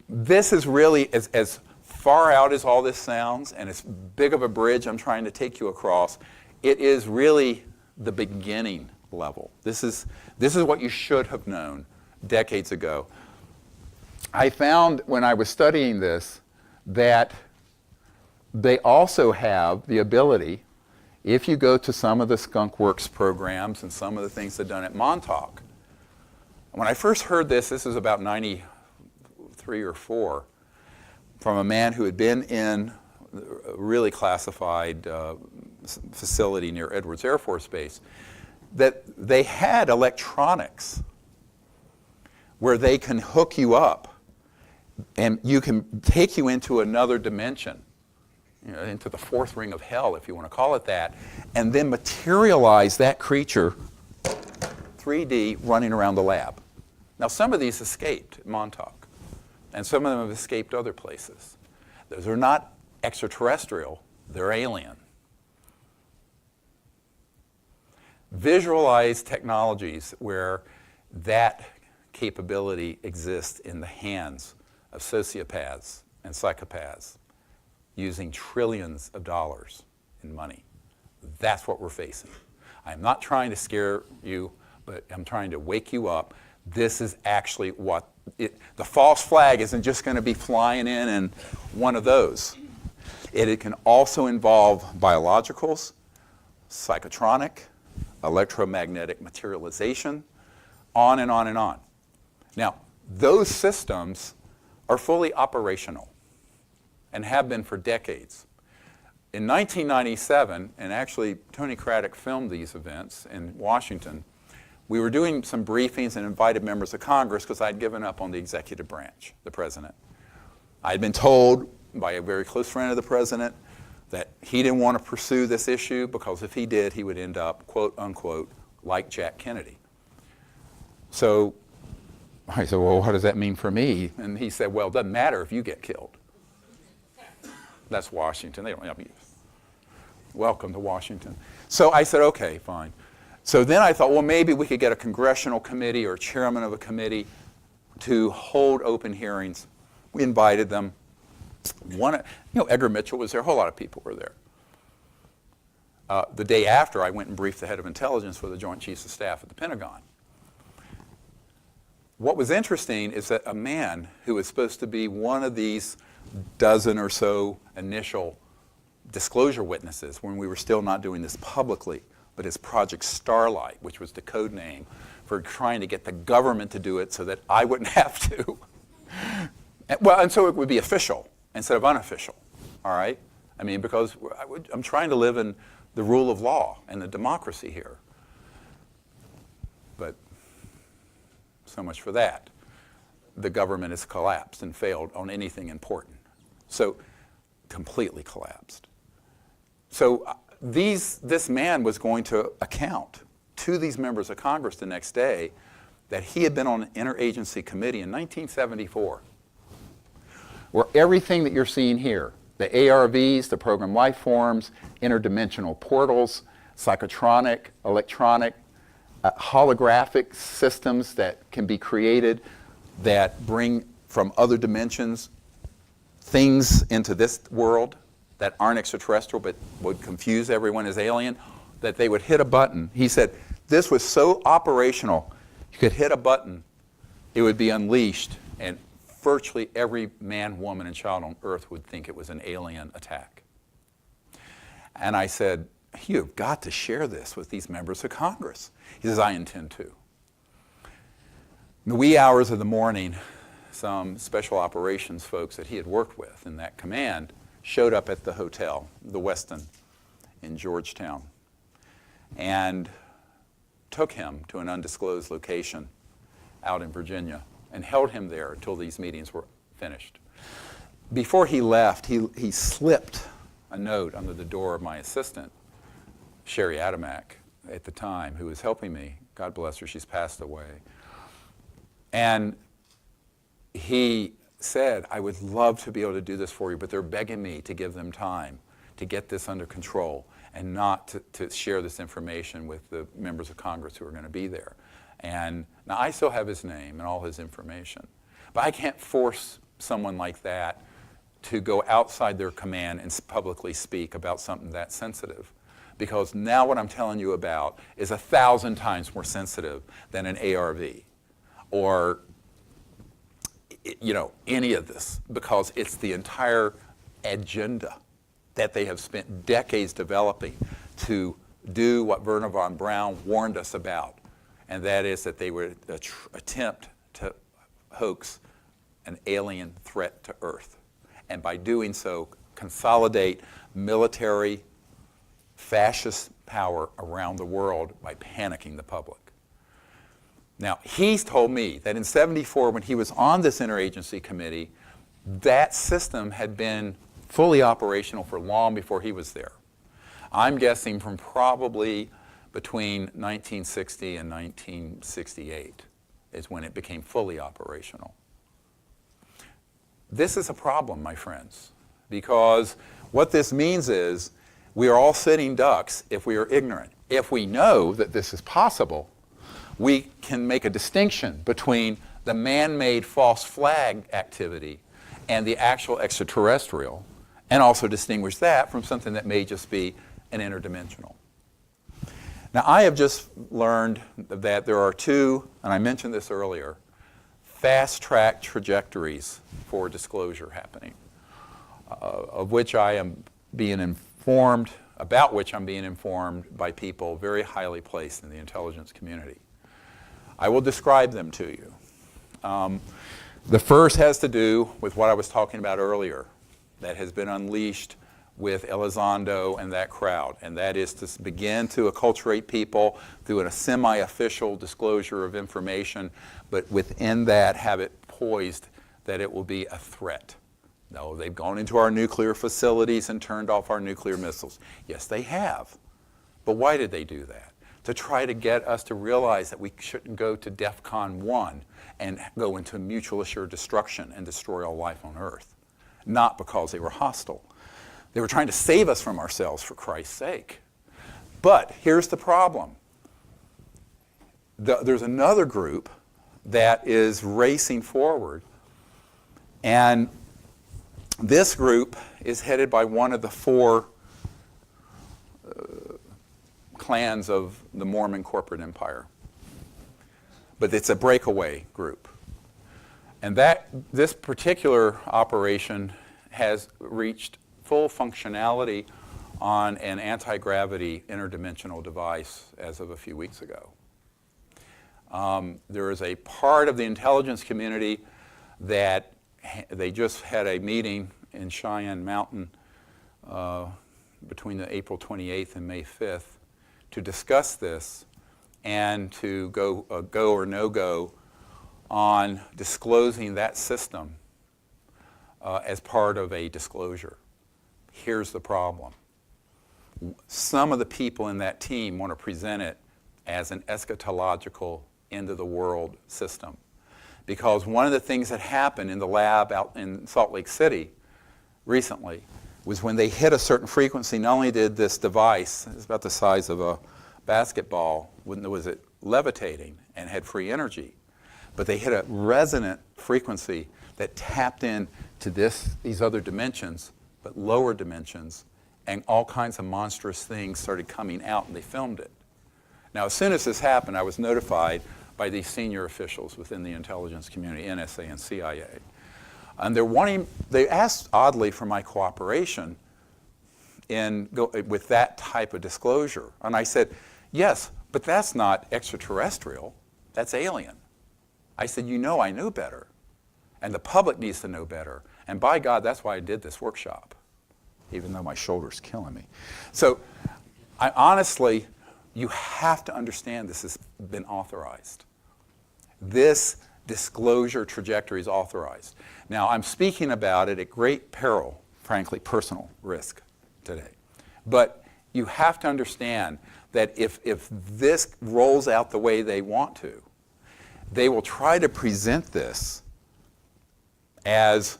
this is really, as far out as all this sounds, and as big of a bridge I'm trying to take you across, it is really the beginning level. This is what you should have known decades ago. I found when I was studying this that they also have the ability, if you go to some of the Skunk Works programs and some of the things they've done at Montauk. When I first heard this is about 93 or 4, from a man who had been in a really classified facility near Edwards Air Force Base, that they had electronics where they can hook you up and you can take you into another dimension, into the fourth ring of hell, if you want to call it that, and then materialize that creature 3D running around the lab. Now, some of these escaped at Montauk, and some of them have escaped other places. Those are not extraterrestrial, they're alien. Visualize technologies where that capability exists in the hands of sociopaths and psychopaths using trillions of dollars in money. That's what we're facing. I'm not trying to scare you, but I'm trying to wake you up. This is actually what the false flag isn't just going to be flying in one of those. It can also involve biologicals, psychotronic, electromagnetic materialization, on and on and on. Now, those systems are fully operational and have been for decades. In 1997, and actually Tony Craddock filmed these events in Washington, we were doing some briefings and invited members of Congress because I'd given up on the executive branch, the president. I'd been told by a very close friend of the president that he didn't want to pursue this issue because if he did, he would end up, quote unquote, like Jack Kennedy. So I said, well, what does that mean for me? And he said, well, it doesn't matter if you get killed. That's Washington. They don't have you. Welcome to Washington. So I said, okay, fine. So then I thought, well, maybe we could get a congressional committee or a chairman of a committee to hold open hearings. We invited them. Edgar Mitchell was there. A whole lot of people were there. The day after, I went and briefed the head of intelligence for the Joint Chiefs of Staff at the Pentagon. What was interesting is that a man who was supposed to be one of these dozen or so initial disclosure witnesses when we were still not doing this publicly, but it's Project Starlight, which was the code name for trying to get the government to do it so that I wouldn't have to. And so it would be official instead of unofficial, all right? I mean, because I'm trying to live in the rule of law and the democracy here. But so much for that. The government has collapsed and failed on anything important. So completely collapsed. So this man was going to account to these members of Congress the next day that he had been on an interagency committee in 1974 where everything that you're seeing here, the ARVs, the program life forms, interdimensional portals, psychotronic, electronic, holographic systems that can be created that bring from other dimensions things into this world, that aren't extraterrestrial but would confuse everyone as alien, that they would hit a button. He said this was so operational, you could hit a button, it would be unleashed, and virtually every man, woman, and child on Earth would think it was an alien attack. And I said, you've got to share this with these members of Congress. He says, I intend to. In the wee hours of the morning, some special operations folks that he had worked with in that command showed up at the hotel, the Westin in Georgetown, and took him to an undisclosed location out in Virginia and held him there until these meetings were finished. Before he left, he slipped a note under the door of my assistant, Sherry Adamak, at the time, who was helping me. God bless her, she's passed away. And he said, I would love to be able to do this for you, but they're begging me to give them time to get this under control and not to share this information with the members of Congress who are going to be there. And now I still have his name and all his information, but I can't force someone like that to go outside their command and publicly speak about something that sensitive. Because now what I'm telling you about is 1,000 times more sensitive than an ARV or any of this, because it's the entire agenda that they have spent decades developing to do what Wernher von Braun warned us about, and that is that they would attempt to hoax an alien threat to Earth, and by doing so consolidate military fascist power around the world by panicking the public. Now, he's told me that in '74, when he was on this interagency committee, that system had been fully operational for long before he was there. I'm guessing from probably between 1960 and 1968 is when it became fully operational. This is a problem, my friends, because what this means is we are all sitting ducks if we are ignorant. If we know that this is possible, we can make a distinction between the man-made false flag activity and the actual extraterrestrial, and also distinguish that from something that may just be an interdimensional. Now, I have just learned that there are two, and I mentioned this earlier, fast-track trajectories for disclosure happening, of which I am being informed, about which I'm being informed by people very highly placed in the intelligence community. I will describe them to you. The first has to do with what I was talking about earlier, that has been unleashed with Elizondo and that crowd, and that is to begin to acculturate people through a semi-official disclosure of information, but within that have it poised that it will be a threat. No, they've gone into our nuclear facilities and turned off our nuclear missiles. Yes, they have. But why did they do that? To try to get us to realize that we shouldn't go to DEFCON 1 and go into mutual assured destruction and destroy all life on Earth. Not because they were hostile. They were trying to save us from ourselves, for Christ's sake. But here's the problem. There's another group that is racing forward, and this group is headed by one of the four clans of the Mormon corporate empire. But it's a breakaway group. And this particular operation has reached full functionality on an anti-gravity interdimensional device as of a few weeks ago. There is a part of the intelligence community that they just had a meeting in Cheyenne Mountain between the April 28th and May 5th to discuss this and to go or no go on disclosing that system as part of a disclosure. Here's the problem. Some of the people in that team want to present it as an eschatological end-of-the-world system. Because one of the things that happened in the lab out in Salt Lake City recently was when they hit a certain frequency, not only did this device, it's about the size of a basketball, was it levitating and had free energy, but they hit a resonant frequency that tapped in to these other dimensions but lower dimensions, and all kinds of monstrous things started coming out, and they filmed it. Now, as soon as this happened, I was notified by these senior officials within the intelligence community, NSA and CIA. And they asked oddly for my cooperation with that type of disclosure. And I said, yes, but that's not extraterrestrial, that's alien. I said, you know I knew better, and the public needs to know better. And by God, that's why I did this workshop, even though my shoulder's killing me. So honestly, you have to understand this has been authorized. This disclosure trajectory is authorized. Now, I'm speaking about it at great peril, frankly, personal risk today. But you have to understand that if this rolls out the way they want to, they will try to present this as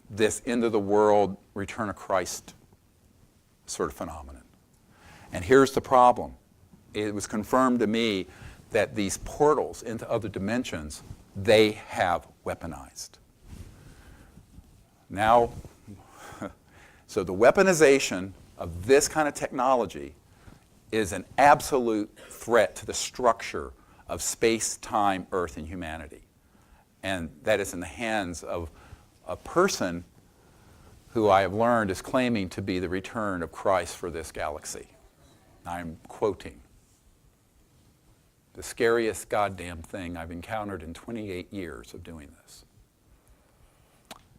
this end-of-the-world, return of Christ sort of phenomenon. And here's the problem. It was confirmed to me that these portals into other dimensions, they have weaponized. Now, so the weaponization of this kind of technology is an absolute threat to the structure of space, time, Earth, and humanity. And that is in the hands of a person who I have learned is claiming to be the return of Christ for this galaxy. I'm quoting. The scariest goddamn thing I've encountered in 28 years of doing this.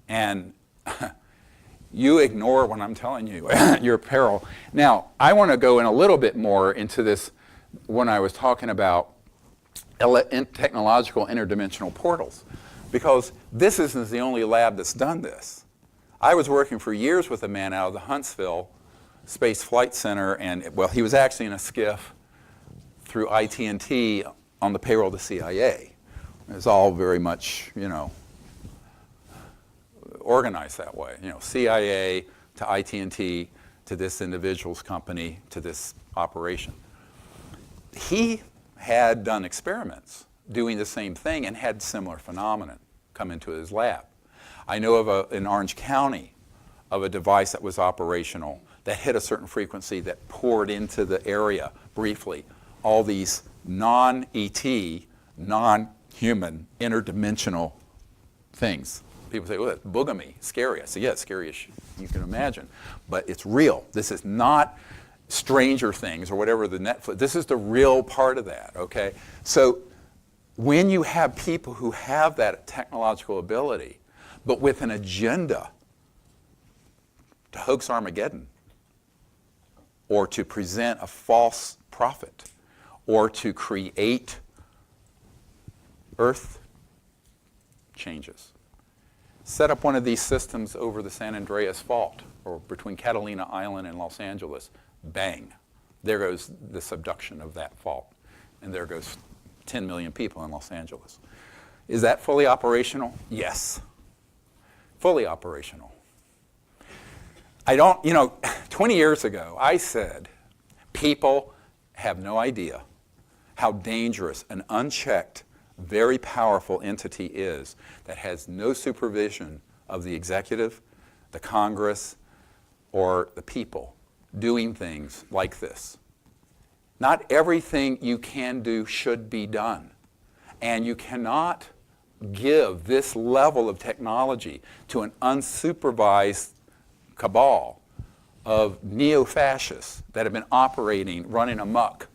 And you ignore what I'm telling you, your peril. Now, I want to go in a little bit more into this when I was talking about technological interdimensional portals, because this isn't the only lab that's done this. I was working for years with a man out of the Huntsville Space Flight Center, and well, he was actually in a skiff through IT&T on the payroll of the CIA. It was all very much, organized that way. CIA to IT&T to this individual's company to this operation. He had done experiments doing the same thing and had similar phenomenon come into his lab. I know of in Orange County of a device that was operational that hit a certain frequency that poured into the area briefly all these non-ET, non-human, interdimensional things. People say, well, that's boogamy, scary. I say, yeah, it's scary as you can imagine. But it's real. This is not Stranger Things or whatever the Netflix. This is the real part of that, okay? So when you have people who have that technological ability, but with an agenda to hoax Armageddon, or to present a false prophet, or to create Earth changes. Set up one of these systems over the San Andreas Fault, or between Catalina Island and Los Angeles. Bang. There goes the subduction of that fault. And there goes 10 million people in Los Angeles. Is that fully operational? Yes. Fully operational. 20 years ago, I said, people have no idea how dangerous an unchecked, very powerful entity is that has no supervision of the executive, the Congress, or the people doing things like this. Not everything you can do should be done. And you cannot give this level of technology to an unsupervised cabal of neo-fascists that have been operating, running amok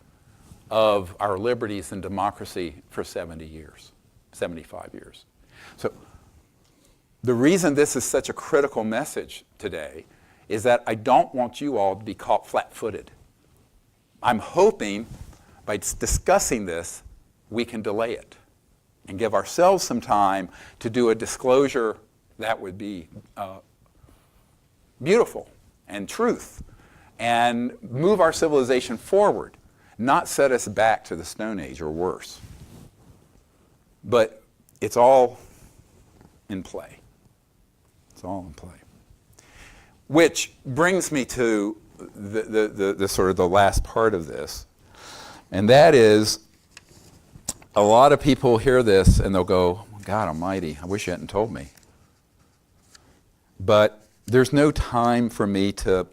of our liberties and democracy for 70 years, 75 years. So the reason this is such a critical message today is that I don't want you all to be caught flat-footed. I'm hoping by discussing this, we can delay it and give ourselves some time to do a disclosure that would be beautiful and truth and move our civilization forward, not set us back to the Stone Age or worse. But it's all in play. It's all in play. Which brings me to the sort of the last part of this, and that is a lot of people hear this and they'll go, God almighty, I wish you hadn't told me. But there's no time for me to,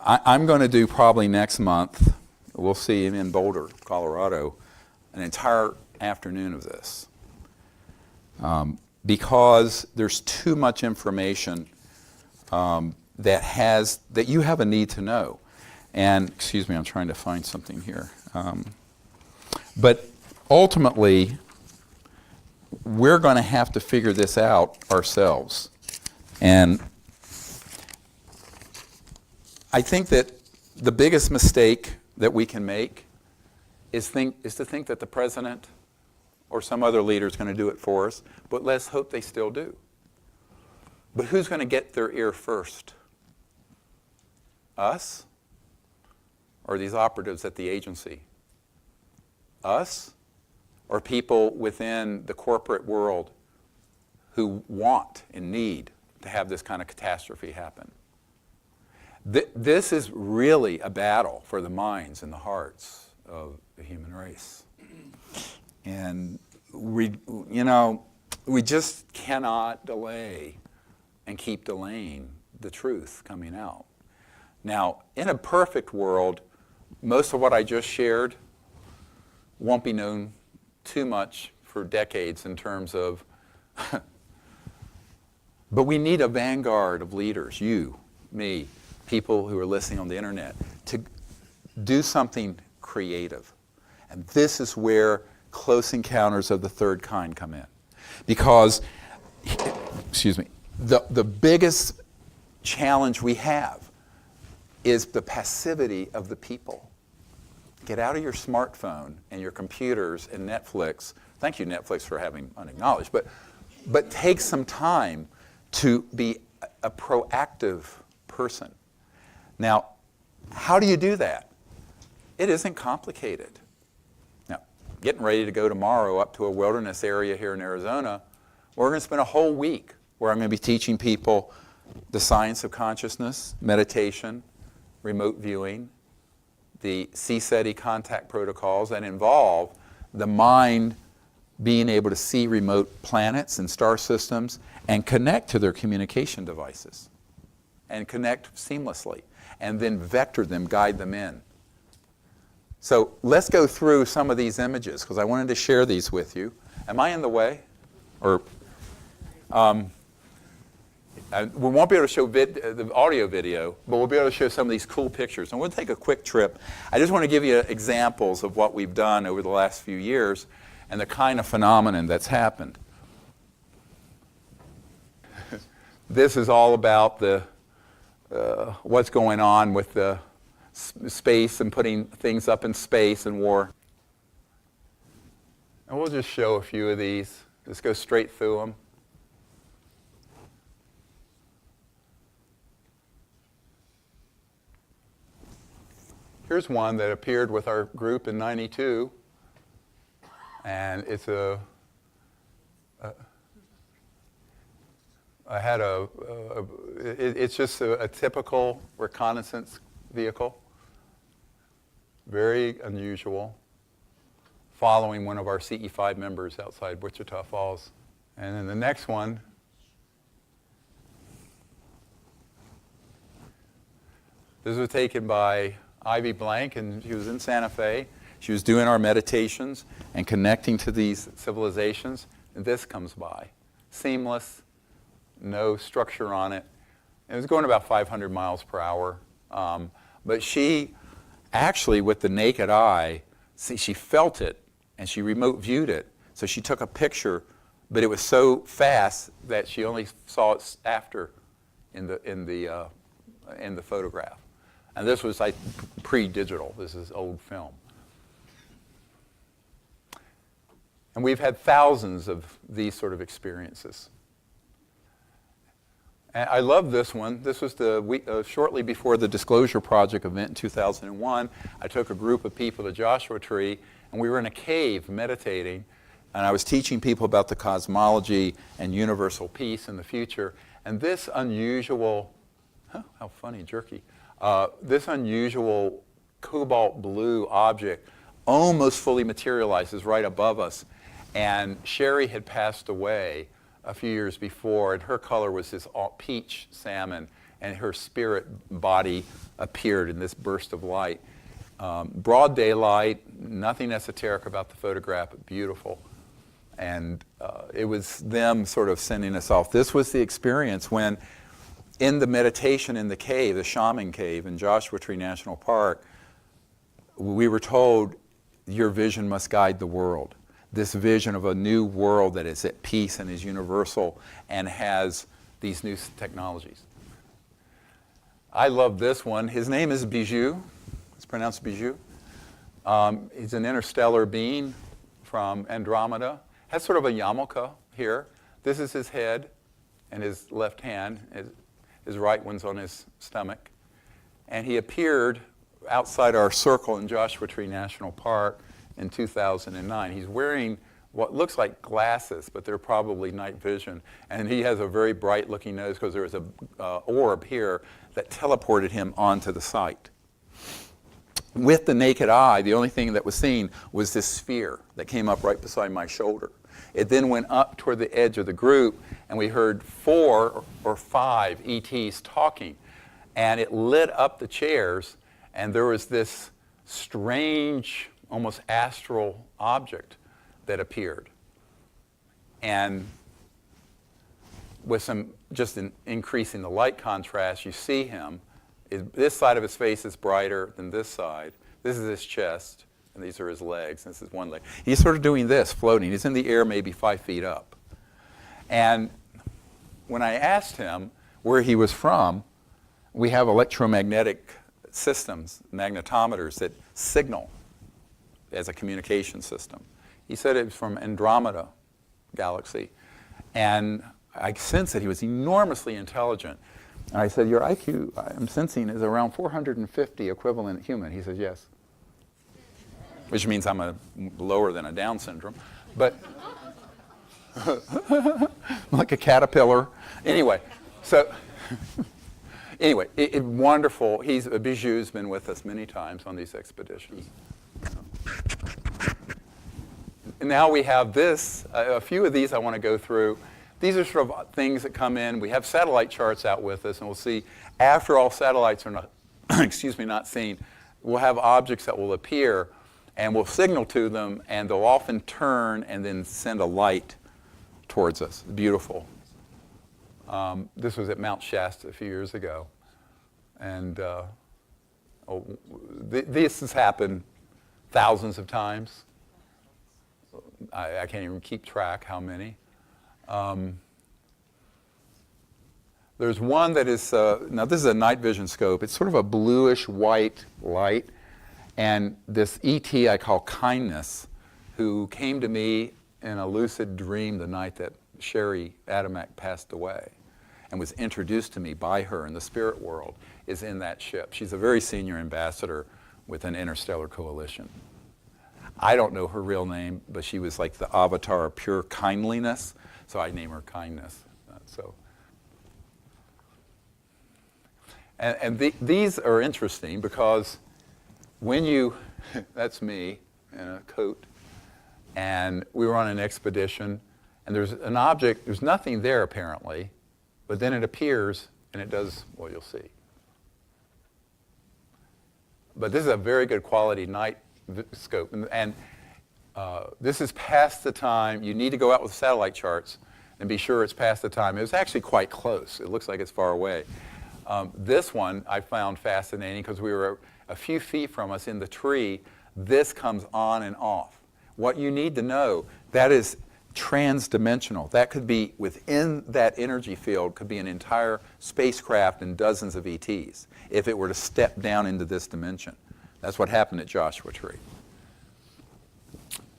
I'm going to do probably next month, we'll see in Boulder, Colorado, an entire afternoon of this. Because there's too much information that you have a need to know. And, excuse me, I'm trying to find something here. But ultimately, we're going to have to figure this out ourselves. And I think that the biggest mistake that we can make is to think that the president or some other leader is going to do it for us, but let's hope they still do. But who's going to get their ear first? Us? Or these operatives at the agency? Us? Or people within the corporate world who want and need to have this kind of catastrophe happen? This is really a battle for the minds and the hearts of the human race. And we just cannot delay and keep delaying the truth coming out. Now, in a perfect world, most of what I just shared won't be known too much for decades in terms of, but we need a vanguard of leaders, you, me, people who are listening on the internet, to do something creative. And this is where close encounters of the third kind come in. Because, excuse me, the biggest challenge we have is the passivity of the people. Get out of your smartphone and your computers and Netflix. Thank you, Netflix, for having unacknowledged. But take some time to be a proactive person. Now, how do you do that? It isn't complicated. Now, getting ready to go tomorrow up to a wilderness area here in Arizona, we're going to spend a whole week where I'm going to be teaching people the science of consciousness, meditation, remote viewing, the CSETI contact protocols that involve the mind being able to see remote planets and star systems and connect to their communication devices and connect seamlessly and then vector them, guide them in. So let's go through some of these images because I wanted to share these with you. Am I in the way? Or we won't be able to show the audio video, but we'll be able to show some of these cool pictures. And we'll take a quick trip. I just want to give you examples of what we've done over the last few years and the kind of phenomenon that's happened. This is all about what's going on with the space and putting things up in space and war. And we'll just show a few of these. Just go straight through them. Here's one that appeared with our group in '92, and it's it's just a typical reconnaissance vehicle, very unusual, following one of our CE5 members outside Wichita Falls. And then the next one, this was taken by Ivy Blank, and she was in Santa Fe. She was doing our meditations and connecting to these civilizations, and this comes by. Seamless, no structure on it. It was going about 500 miles per hour. But she actually, with the naked eye, she felt it, and she remote viewed it. So she took a picture, but it was so fast that she only saw it after in the photograph. And this was like pre-digital. This is old film. And we've had thousands of these sort of experiences. And I love this one. This was shortly before the Disclosure Project event in 2001. I took a group of people to Joshua Tree, and we were in a cave meditating, and I was teaching people about the cosmology and universal peace in the future. And this unusual, how funny, jerky. This unusual cobalt blue object almost fully materializes right above us. And Sherry had passed away a few years before, and her color was this peach salmon, and her spirit body appeared in this burst of light. Broad daylight, nothing esoteric about the photograph, but beautiful. And it was them sort of sending us off. This was the experience when, in the meditation in the cave, the shaman cave in Joshua Tree National Park, we were told, your vision must guide the world. This vision of a new world that is at peace and is universal and has these new technologies. I love this one. His name is Bijou. It's pronounced Bijou. He's an interstellar being from Andromeda. Has sort of a yarmulke here. This is his head and his left hand. His right one's on his stomach. And he appeared outside our circle in Joshua Tree National Park in 2009. He's wearing what looks like glasses, but they're probably night vision. And he has a very bright looking nose because there was an orb here that teleported him onto the site. With the naked eye, the only thing that was seen was this sphere that came up right beside my shoulder. It then went up toward the edge of the group, and we heard 4 or 5 ETs talking. And it lit up the chairs, and there was this strange, almost astral object that appeared. And with some, just increasing the light contrast, you see him. This side of his face is brighter than this side. This is his chest, and these are his legs. This is one leg. He's sort of doing this, floating. He's in the air maybe 5 feet up. And when I asked him where he was from, we have electromagnetic systems, magnetometers that signal as a communication system. He said it was from Andromeda galaxy. And I sensed that he was enormously intelligent. And I said, your IQ, I'm sensing, is around 450 equivalent human. He says, yes. Which means I'm lower than a Down syndrome. But like a caterpillar. Anyway, so anyway, wonderful. Bijou's been with us many times on these expeditions. And now we have this. A few of these I want to go through. These are sort of things that come in. We have satellite charts out with us, and we'll see after all satellites are not, not seen, we'll have objects that will appear, and we'll signal to them, and they'll often turn and then send a light towards us. Beautiful. This was at Mount Shasta a few years ago, and this has happened thousands of times. I can't even keep track how many. There's one that is, now this is a night vision scope. It's sort of a bluish white light. And this ET I call Kindness, who came to me in a lucid dream the night that Sherry Adamek passed away and was introduced to me by her in the spirit world, is in that ship. She's a very senior ambassador with an interstellar coalition. I don't know her real name, but she was like the avatar of pure kindliness. So I name her Kindness. These are interesting because when you, that's me in a coat, and we were on an expedition, and there's an object, there's nothing there apparently, but then it appears and it does, well, you'll see. But this is a very good quality night scope, and this is past the time. You need to go out with satellite charts and be sure it's past the time. It was actually quite close. It looks like it's far away. This one I found fascinating because we were a few feet from us in the tree. This comes on and off. What you need to know, that is trans-dimensional. That could be, within that energy field, could be an entire spacecraft and dozens of ETs if it were to step down into this dimension. That's what happened at Joshua Tree.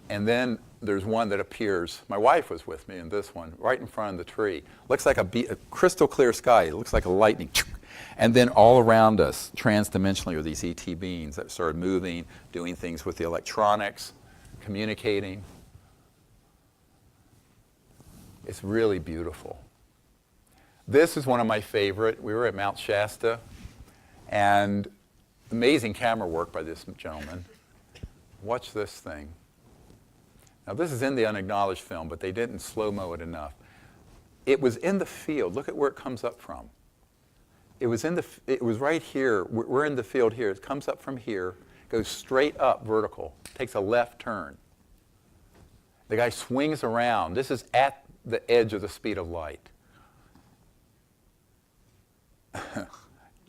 And then there's one that appears. My wife was with me in this one, right in front of the tree. Looks like a crystal clear sky. It looks like a lightning. And then all around us, trans-dimensionally, are these ET beings that started moving, doing things with the electronics, communicating. It's really beautiful. This is one of my favorite. We were at Mount Shasta, and amazing camera work by this gentleman. Watch this thing. Now, this is in the unacknowledged film, but they didn't slow-mo it enough. It was in the field. Look at where it comes up from. It was right here. We're in the field here. It comes up from here, goes straight up vertical, takes a left turn. The guy swings around. This is at the edge of the speed of light.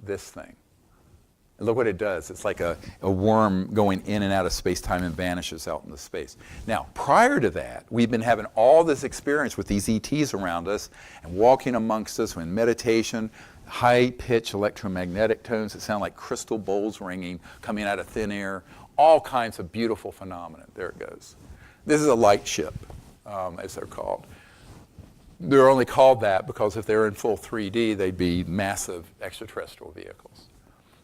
This thing. And look what it does. It's like a worm going in and out of space-time and vanishes out into space. Now, prior to that, we've been having all this experience with these ETs around us and walking amongst us in meditation, high-pitched electromagnetic tones that sound like crystal bowls ringing, coming out of thin air, all kinds of beautiful phenomena. There it goes. This is a light ship, as they're called. They're only called that because if they're in full 3D, they'd be massive extraterrestrial vehicles.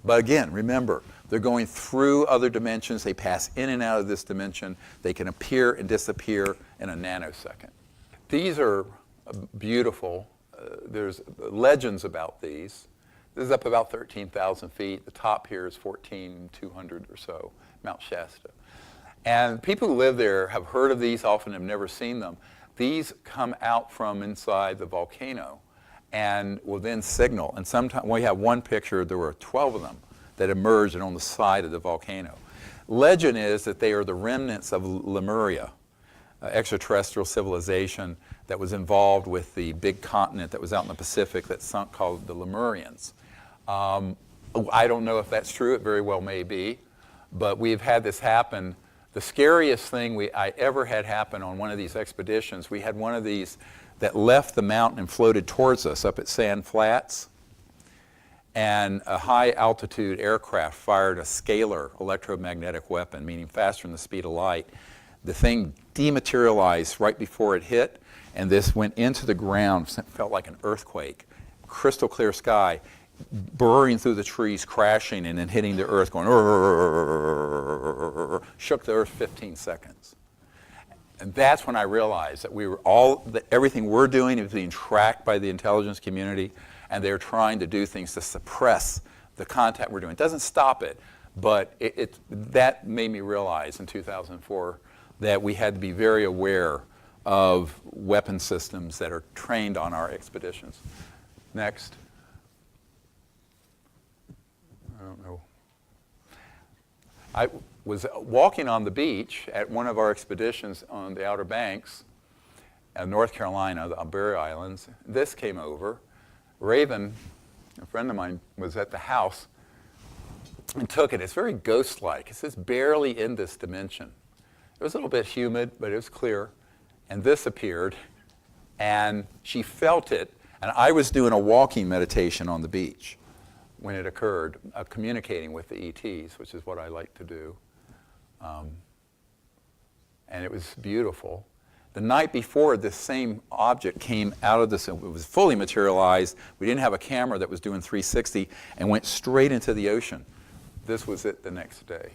But again, remember, they're going through other dimensions. They pass in and out of this dimension. They can appear and disappear in a nanosecond. These are beautiful. There's legends about these. This is up about 13,000 feet. The top here is 14,200 or so, Mount Shasta. And people who live there have heard of these, often have never seen them. These come out from inside the volcano and will then signal. And sometimes, we have one picture, there were 12 of them that emerged on the side of the volcano. Legend is that they are the remnants of Lemuria, extraterrestrial civilization that was involved with the big continent that was out in the Pacific that sunk, called the Lemurians. I don't know if that's true, it very well may be, but we've had this happen. The scariest thing I ever had happen on one of these expeditions, we had one of these that left the mountain and floated towards us up at Sand Flats. And a high-altitude aircraft fired a scalar electromagnetic weapon, meaning faster than the speed of light. The thing dematerialized right before it hit, and this went into the ground, felt like an earthquake. Crystal clear sky, burrowing through the trees, crashing, and then hitting the earth, going, shook the earth 15 seconds. And that's when I realized that everything we're doing is being tracked by the intelligence community, and they're trying to do things to suppress the contact we're doing. It doesn't stop it, but that made me realize in 2004 that we had to be very aware of weapon systems that are trained on our expeditions. Next. I don't know. I was walking on the beach at one of our expeditions on the Outer Banks of North Carolina, the Berry Islands. This came over. Raven, a friend of mine, was at the house and took it. It's very ghost-like. It's just barely in this dimension. It was a little bit humid, but it was clear. And this appeared, and she felt it. And I was doing a walking meditation on the beach when it occurred, communicating with the ETs, which is what I like to do. And it was beautiful. The night before, this same object came out of this, it was fully materialized. We didn't have a camera that was doing 360 and went straight into the ocean. This was it the next day.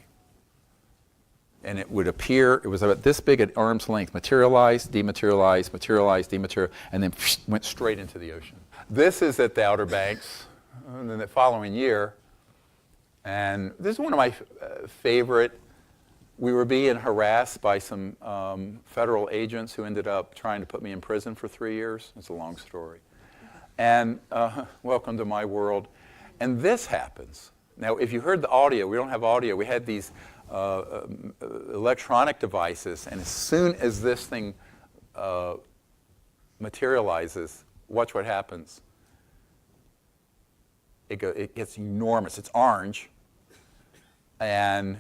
And it would appear, it was about this big at arm's length, materialized, dematerialized, materialized, dematerialized, and then went straight into the ocean. This is at the Outer Banks, and then the following year. And this is one of my favorite. We were being harassed by some federal agents who ended up trying to put me in prison for 3 years. It's a long story. And welcome to my world. And this happens. Now, if you heard the audio, we don't have audio. We had these electronic devices, and as soon as this thing materializes, watch what happens. It gets enormous. It's orange, and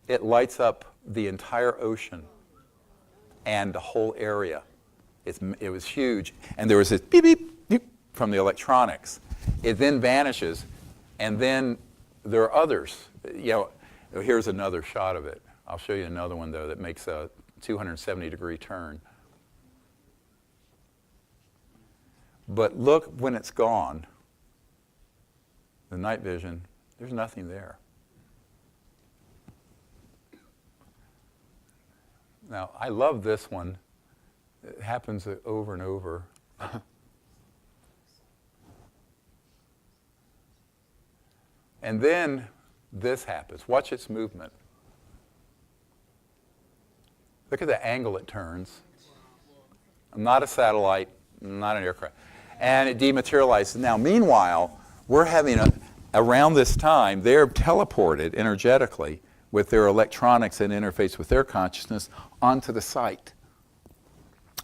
it lights up the entire ocean and the whole area. It was huge, and there was this beep, beep, beep from the electronics. It then vanishes, and then there are others. Here's another shot of it. I'll show you another one, though, that makes a 270-degree turn. But look when it's gone, the night vision, there's nothing there. Now, I love this one. It happens over and over. And then this happens. Watch its movement. Look at the angle it turns. I'm not a satellite, not an aircraft. And it dematerializes. Now, meanwhile, we're having around this time, they're teleported energetically with their electronics that interface with their consciousness onto the site.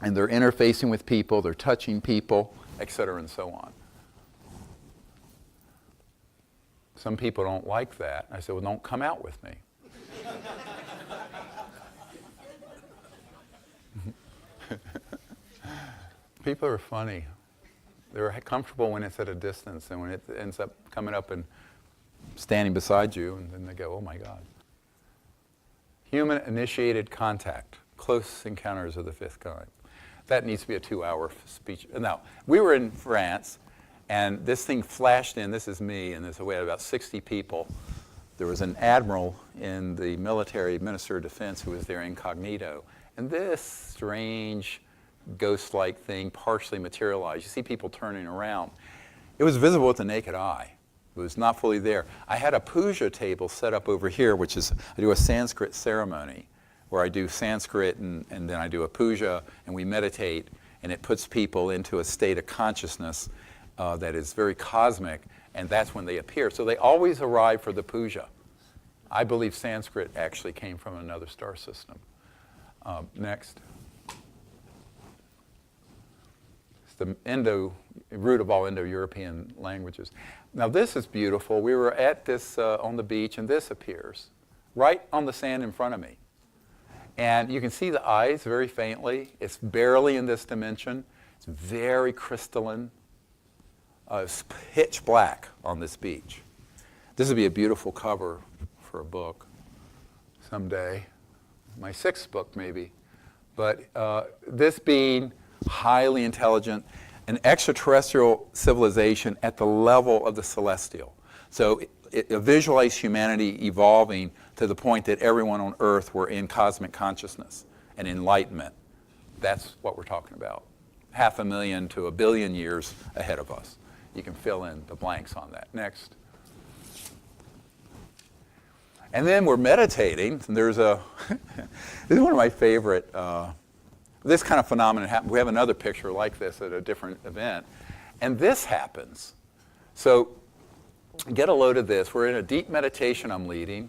And they're interfacing with people, they're touching people, et cetera, and so on. Some people don't like that. I said, well, don't come out with me. People are funny. They're comfortable when it's at a distance, and when it ends up coming up and standing beside you, and then they go, oh my God. Human-initiated contact, close encounters of the fifth kind. That needs to be a 2-hour speech. Now, we were in France, and this thing flashed in. This is me, and we had about 60 people. There was an admiral in the military, Minister of Defense, who was there incognito. And this strange ghost-like thing partially materialized. You see people turning around. It was visible with the naked eye. It was not fully there. I had a puja table set up over here, which is, I do a Sanskrit ceremony where I do Sanskrit and then I do a puja and we meditate, and it puts people into a state of consciousness that is very cosmic, and that's when they appear. So they always arrive for the puja. I believe Sanskrit actually came from another star system. Next. The root of all Indo-European languages. Now this is beautiful. We were at this on the beach, and this appears right on the sand in front of me. And you can see the eyes very faintly. It's barely in this dimension. It's very crystalline. It's pitch black on this beach. This would be a beautiful cover for a book someday. My 6th book, maybe. But this being highly intelligent, an extraterrestrial civilization at the level of the celestial. So it visualized humanity evolving to the point that everyone on Earth were in cosmic consciousness and enlightenment. That's what we're talking about. 500,000 to 1 billion years ahead of us. You can fill in the blanks on that. Next. And then we're meditating. And there's a, this is one of my favorite, this kind of phenomenon happens. We have another picture like this at a different event. And this happens. So get a load of this. We're in a deep meditation I'm leading,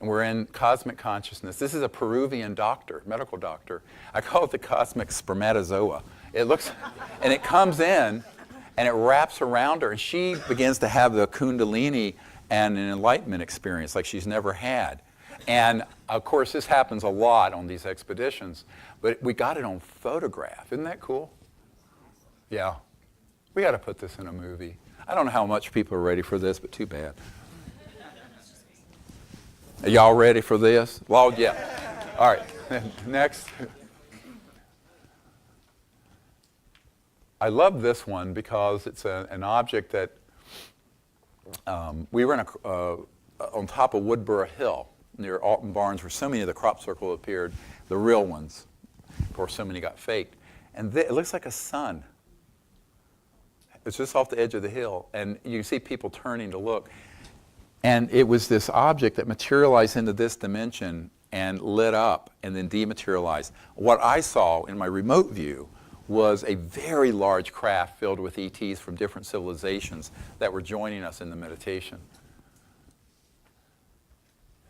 and we're in cosmic consciousness. This is a Peruvian doctor, medical doctor. I call it the cosmic spermatozoa. It looks, and it comes in, and it wraps around her, and she begins to have the kundalini and an enlightenment experience like she's never had. And of course, this happens a lot on these expeditions, but we got it on photograph. Isn't that cool? Yeah. We got to put this in a movie. I don't know how much people are ready for this, but too bad. Are y'all ready for this? Well, yeah. All right. Next. I love this one because it's an object that we were in on top of Woodborough Hill near Alton Barnes, where so many of the crop circle appeared, the real ones. Of course, so many got faked. And it looks like a sun. It's just off the edge of the hill, and you can see people turning to look. And it was this object that materialized into this dimension and lit up and then dematerialized. What I saw in my remote view was a very large craft filled with ETs from different civilizations that were joining us in the meditation.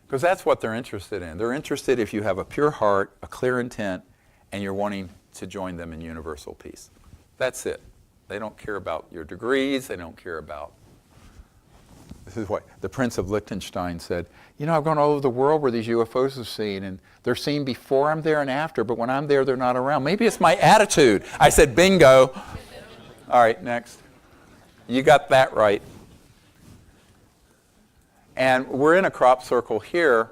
Because that's what they're interested in. They're interested if you have a pure heart, a clear intent, and you're wanting to join them in universal peace. That's it. They don't care about your degrees. They don't care about... This is what the Prince of Liechtenstein said. You know, I've gone all over the world where these UFOs are seen, and they're seen before I'm there and after, but when I'm there, they're not around. Maybe it's my attitude. I said, bingo. All right, next. You got that right. And we're in a crop circle here,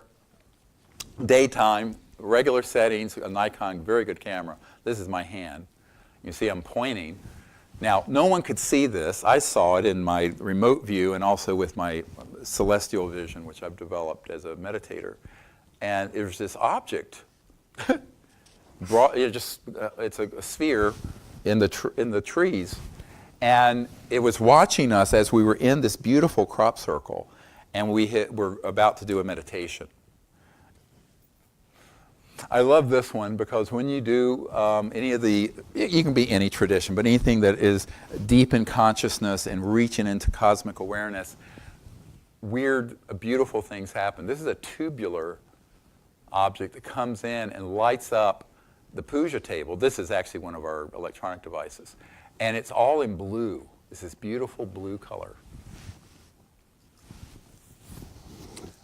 daytime, regular settings, a Nikon, very good camera. This is my hand. You see I'm pointing. Now, no one could see this. I saw it in my remote view and also with my celestial vision, which I've developed as a meditator. And there's this object. It's a sphere in the trees. And it was watching us as we were in this beautiful crop circle. And we're about to do a meditation. I love this one because when you do any of the, you can be any tradition, but anything that is deep in consciousness and reaching into cosmic awareness, weird, beautiful things happen. This is a tubular object that comes in and lights up the puja table. This is actually one of our electronic devices. And it's all in blue. It's this beautiful blue color.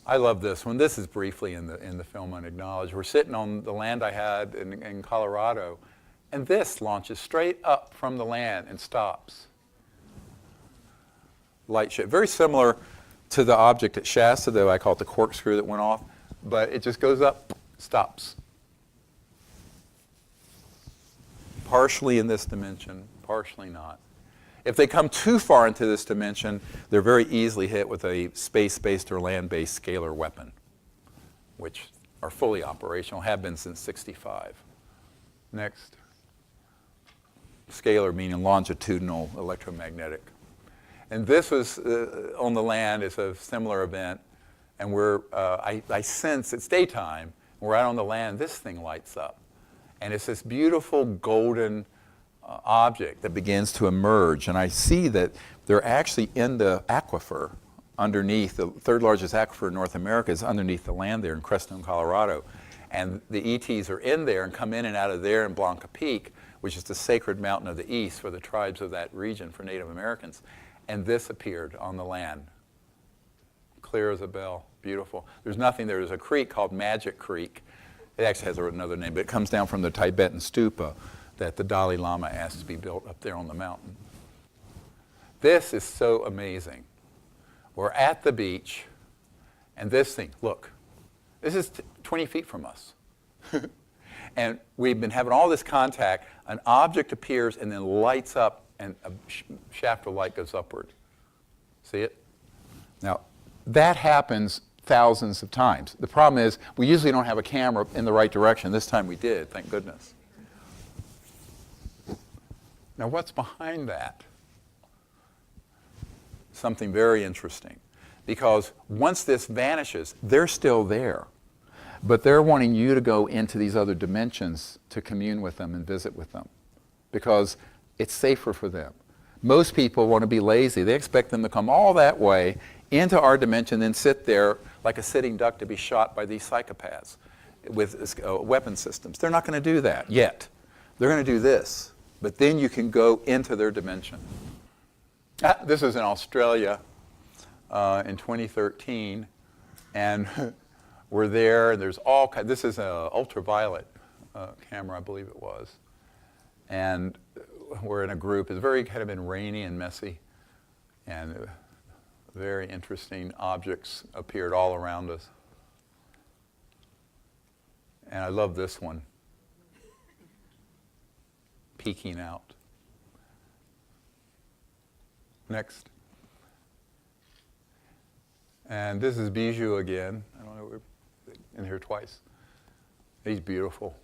I love this one. This is briefly in the film Unacknowledged. We're sitting on the land I had in Colorado, and this launches straight up from the land and stops. Light shape. Very similar to the object at Shasta, though I call it the corkscrew that went off, but it just goes up, stops. Partially in this dimension, partially not. If they come too far into this dimension, they're very easily hit with a space-based or land-based scalar weapon, which are fully operational, have been since '65. Next. Scalar meaning longitudinal electromagnetic. And this was on the land. It's a similar event. And I sense it's daytime. We're out on the land. This thing lights up. And it's this beautiful golden object that begins to emerge. And I see that they're actually in the aquifer underneath. The third largest aquifer in North America is underneath the land there in Crestone, Colorado. And the ETs are in there and come in and out of there in Blanca Peak, which is the sacred mountain of the east for the tribes of that region for Native Americans. And this appeared on the land. Clear as a bell. Beautiful. There's nothing there. There's a creek called Magic Creek. It actually has another name, but it comes down from the Tibetan stupa that the Dalai Lama asked to be built up there on the mountain. This is so amazing. We're at the beach, and this thing, look, this is 20 feet from us. And we've been having all this contact. An object appears and then lights up, and a shaft of light goes upward. See it? Now, that happens thousands of times. The problem is we usually don't have a camera in the right direction. This time we did, thank goodness. Now, what's behind that? Something very interesting. Because once this vanishes, they're still there. But they're wanting you to go into these other dimensions to commune with them and visit with them. Because it's safer for them. Most people want to be lazy. They expect them to come all that way into our dimension, then sit there like a sitting duck to be shot by these psychopaths with weapon systems. They're not going to do that yet. They're going to do this. But then you can go into their dimension. This was in Australia in 2013. And we're there, and there's all kinds. This is an ultraviolet camera, I believe it was. And we're in a group. It's very kind of been rainy and messy. And very interesting objects appeared all around us. And I love this one. Peeking out. Next. And this is Bijou again. I don't know, we're in here twice. He's beautiful.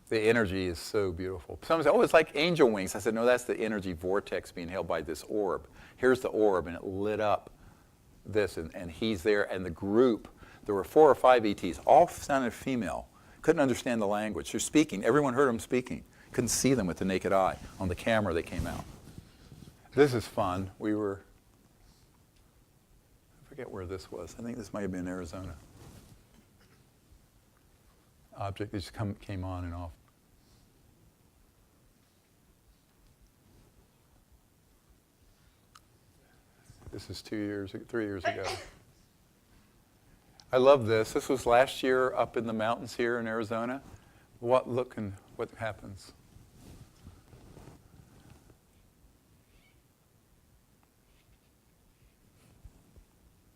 The energy is so beautiful. Someone said, oh, it's like angel wings. I said, no, that's the energy vortex being held by this orb. Here's the orb, and it lit up this, and he's there. And the group, there were 4 or 5 ETs, all sounded female. Couldn't understand the language. They're speaking. Everyone heard them speaking. Couldn't see them with the naked eye. On the camera, they came out. This is fun. We were, I forget where this was. I think this might have been Arizona. Object just came on and off. This is 3 years ago. I love this. This was last year up in the mountains here in Arizona. Look and what happens.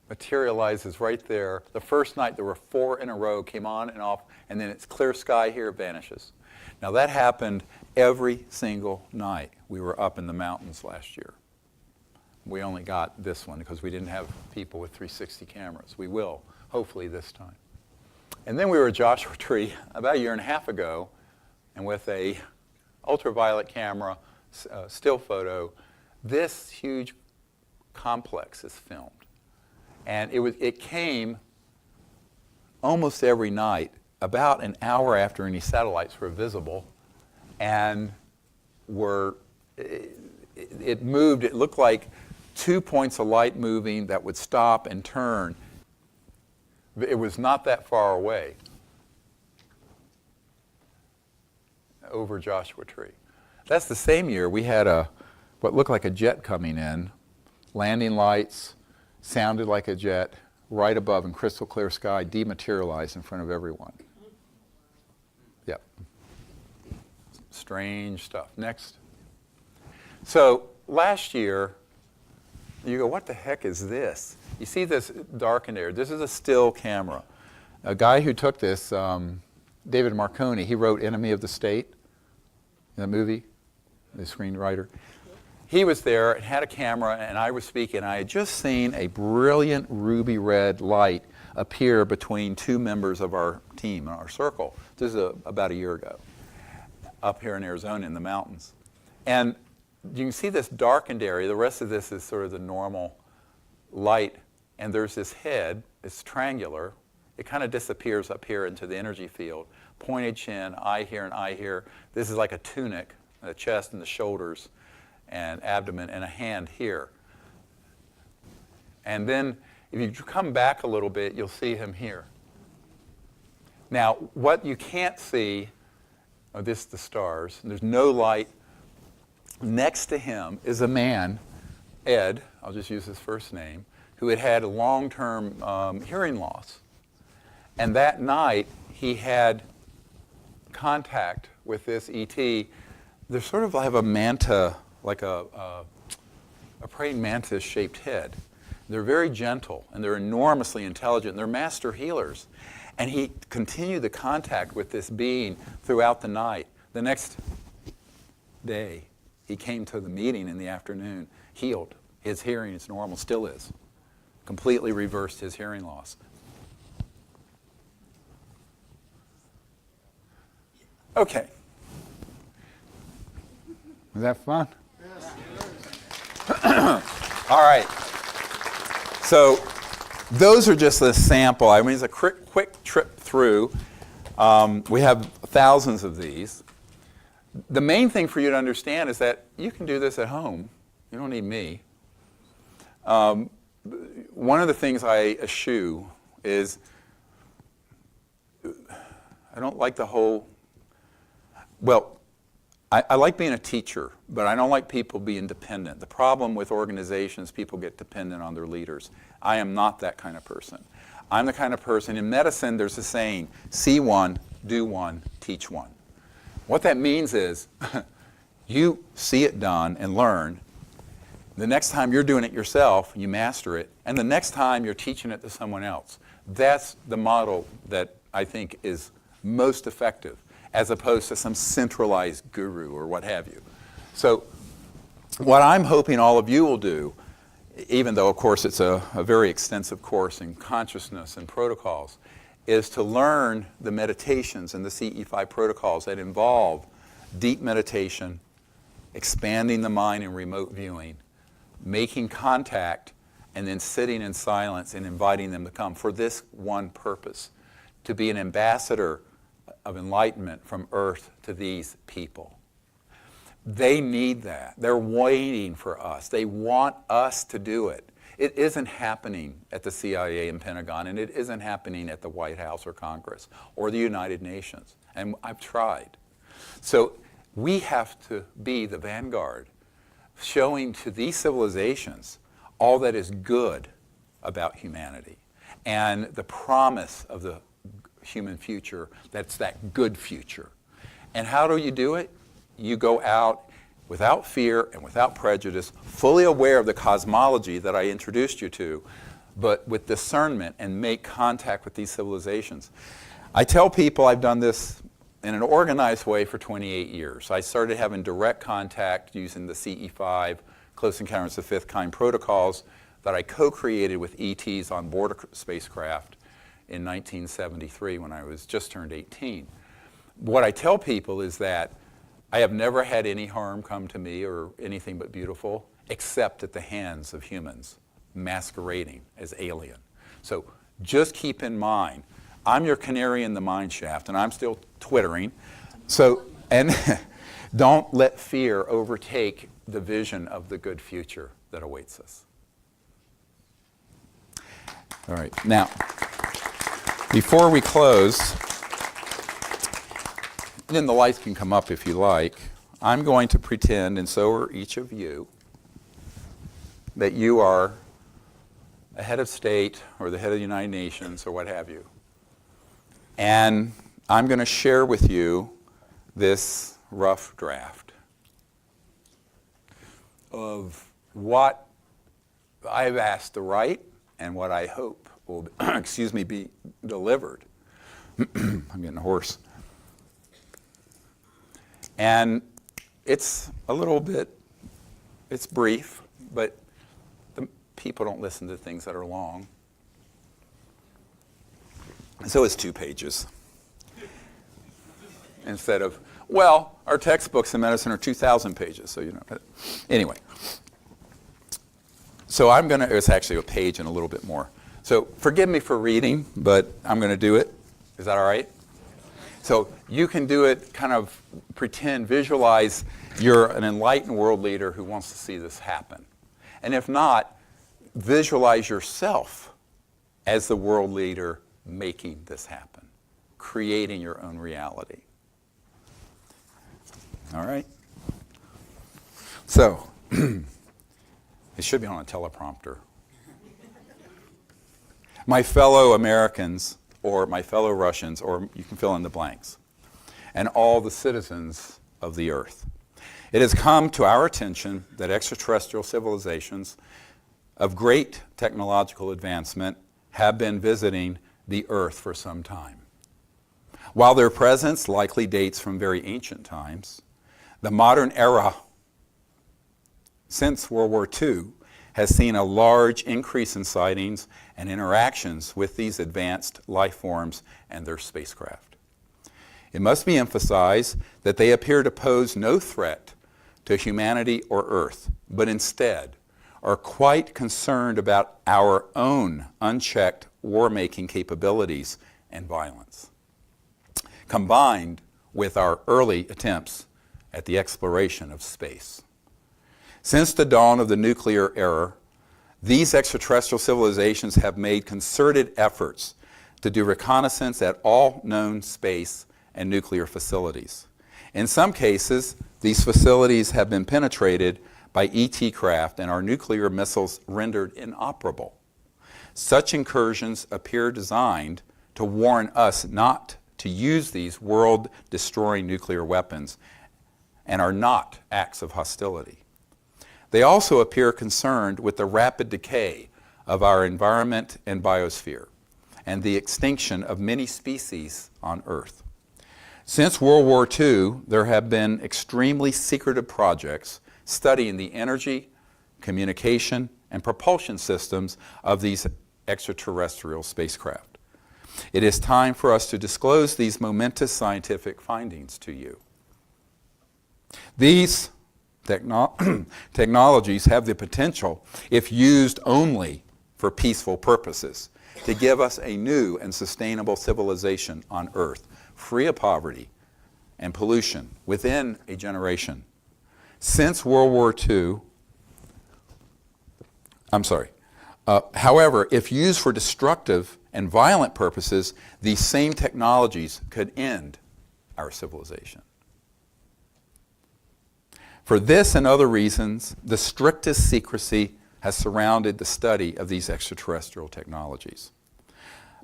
Materializes right there. The first night there were 4 in a row, came on and off, and then it's clear sky here, it vanishes. Now that happened every single night we were up in the mountains last year. We only got this one because we didn't have people with 360 cameras. We will, hopefully this time. And then we were at Joshua Tree about 1.5 years ago, and with a ultraviolet camera, still photo, this huge complex is filmed. And it came almost every night, about an hour after any satellites were visible, and it moved. It looked like 2 points of light moving that would stop and turn. It was not that far away over Joshua Tree. That's the same year we had what looked like a jet coming in, landing lights, sounded like a jet, right above in crystal clear sky, dematerialized in front of everyone. Yep. Strange stuff. Next. So last year, you go, what the heck is this? You see this darkened area. This is a still camera. A guy who took this, David Marconi, he wrote Enemy of the State, the movie, the screenwriter. He was there and had a camera, and I was speaking. I had just seen a brilliant ruby red light appear between two members of our team, our circle. This is about a year ago, up here in Arizona in the mountains. And you can see this darkened area. The rest of this is sort of the normal light. And there's this head. It's triangular. It kind of disappears up here into the energy field. Pointed chin, eye here and eye here. This is like a tunic, the chest and the shoulders and abdomen, and a hand here. And then if you come back a little bit, you'll see him here. Now, what you can't see, this is the stars, and there's no light. Next to him is a man, Ed, I'll just use his first name, who had had a long-term hearing loss. And that night, he had contact with this ET. They're sort of like a manta, like a praying mantis-shaped head. They're very gentle, and they're enormously intelligent. They're master healers. And he continued the contact with this being throughout the night. The next day, he came to the meeting in the afternoon, healed. His hearing is normal, still is. Completely reversed his hearing loss. Okay. Was that fun? All right. So those are just a sample. I mean, it's a quick trip through. We have thousands of these. The main thing for you to understand is that you can do this at home. You don't need me. One of the things I eschew is I don't like the whole, well, I like being a teacher, but I don't like people being dependent. The problem with organizations, people get dependent on their leaders. I am not that kind of person. I'm the kind of person, in medicine there's a saying, see one, do one, teach one. What that means is you see it done and learn. The next time you're doing it yourself, you master it, and the next time you're teaching it to someone else. That's the model that I think is most effective, as opposed to some centralized guru or what have you. So what I'm hoping all of you will do, even though of course it's a very extensive course in consciousness and protocols, is to learn the meditations and the CE5 protocols that involve deep meditation, expanding the mind in remote viewing, making contact, and then sitting in silence and inviting them to come for this one purpose, to be an ambassador of enlightenment from Earth to these people. They need that. They're waiting for us. They want us to do it. It isn't happening at the CIA and Pentagon, and it isn't happening at the White House or Congress or the United Nations. And I've tried. So we have to be the vanguard, showing to these civilizations all that is good about humanity and the promise of the human future, that's that good future. And how do you do it? You go out without fear and without prejudice, fully aware of the cosmology that I introduced you to, but with discernment, and make contact with these civilizations. I tell people I've done this in an organized way for 28 years. I started having direct contact using the CE5, Close Encounters of the Fifth Kind protocols that I co-created with ETs on board a spacecraft in 1973 when I was just turned 18. What I tell people is that I have never had any harm come to me or anything but beautiful, except at the hands of humans masquerading as alien. So just keep in mind, I'm your canary in the mine shaft, and I'm still twittering. So, and don't let fear overtake the vision of the good future that awaits us. All right, now, before we close, then the lights can come up if you like, I'm going to pretend, and so are each of you, that you are a head of state or the head of the United Nations or what have you. And I'm going to share with you this rough draft of what I've asked to write and what I hope will, be delivered. I'm getting hoarse. And it's a little bit, it's brief, but the people don't listen to things that are long. So it's 2 pages. Instead of, well, our textbooks in medicine are 2,000 pages, so you know. Anyway. So it's actually a page and a little bit more. So forgive me for reading, but I'm going to do it. Is that all right? So you can do it, kind of pretend, visualize you're an enlightened world leader who wants to see this happen. And if not, visualize yourself as the world leader making this happen, creating your own reality. All right? So, it should be on a teleprompter. My fellow Americans, or my fellow Russians, or you can fill in the blanks, and all the citizens of the earth. It has come to our attention that extraterrestrial civilizations of great technological advancement have been visiting the earth for some time. While their presence likely dates from very ancient times, the modern era since World War II has seen a large increase in sightings and interactions with these advanced life forms and their spacecraft. It must be emphasized that they appear to pose no threat to humanity or Earth, but instead are quite concerned about our own unchecked war-making capabilities and violence, combined with our early attempts at the exploration of space. Since the dawn of the nuclear era, these extraterrestrial civilizations have made concerted efforts to do reconnaissance at all known space and nuclear facilities. In some cases, these facilities have been penetrated by ET craft and our nuclear missiles rendered inoperable. Such incursions appear designed to warn us not to use these world-destroying nuclear weapons and are not acts of hostility. They also appear concerned with the rapid decay of our environment and biosphere and the extinction of many species on Earth. Since World War II, there have been extremely secretive projects studying the energy, communication, and propulsion systems of these extraterrestrial spacecraft. It is time for us to disclose these momentous scientific findings to you. These technologies have the potential, if used only for peaceful purposes, to give us a new and sustainable civilization on Earth, free of poverty and pollution within a generation. Since World War II, however, if used for destructive and violent purposes, these same technologies could end our civilization. For this and other reasons, the strictest secrecy has surrounded the study of these extraterrestrial technologies.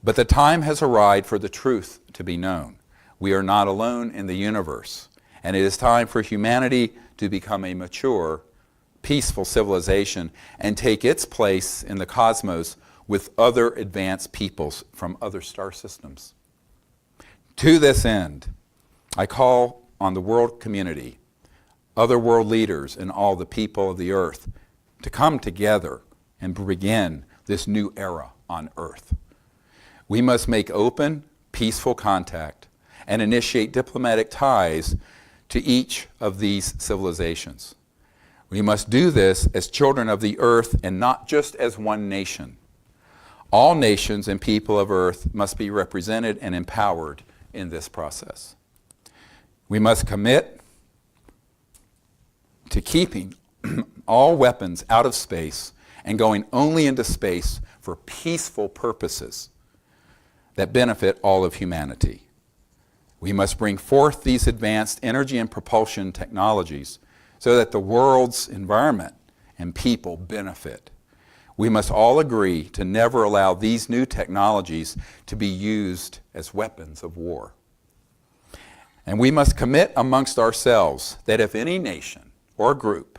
But the time has arrived for the truth to be known. We are not alone in the universe, and it is time for humanity to become a mature, peaceful civilization and take its place in the cosmos with other advanced peoples from other star systems. To this end, I call on the world community, other world leaders, and all the people of the earth to come together and begin this new era on Earth. We must make open, peaceful contact and initiate diplomatic ties to each of these civilizations. We must do this as children of the earth and not just as one nation. All nations and people of Earth must be represented and empowered in this process. We must commit to keeping all weapons out of space and going only into space for peaceful purposes that benefit all of humanity. We must bring forth these advanced energy and propulsion technologies so that the world's environment and people benefit. We must all agree to never allow these new technologies to be used as weapons of war. And we must commit amongst ourselves that if any nation or group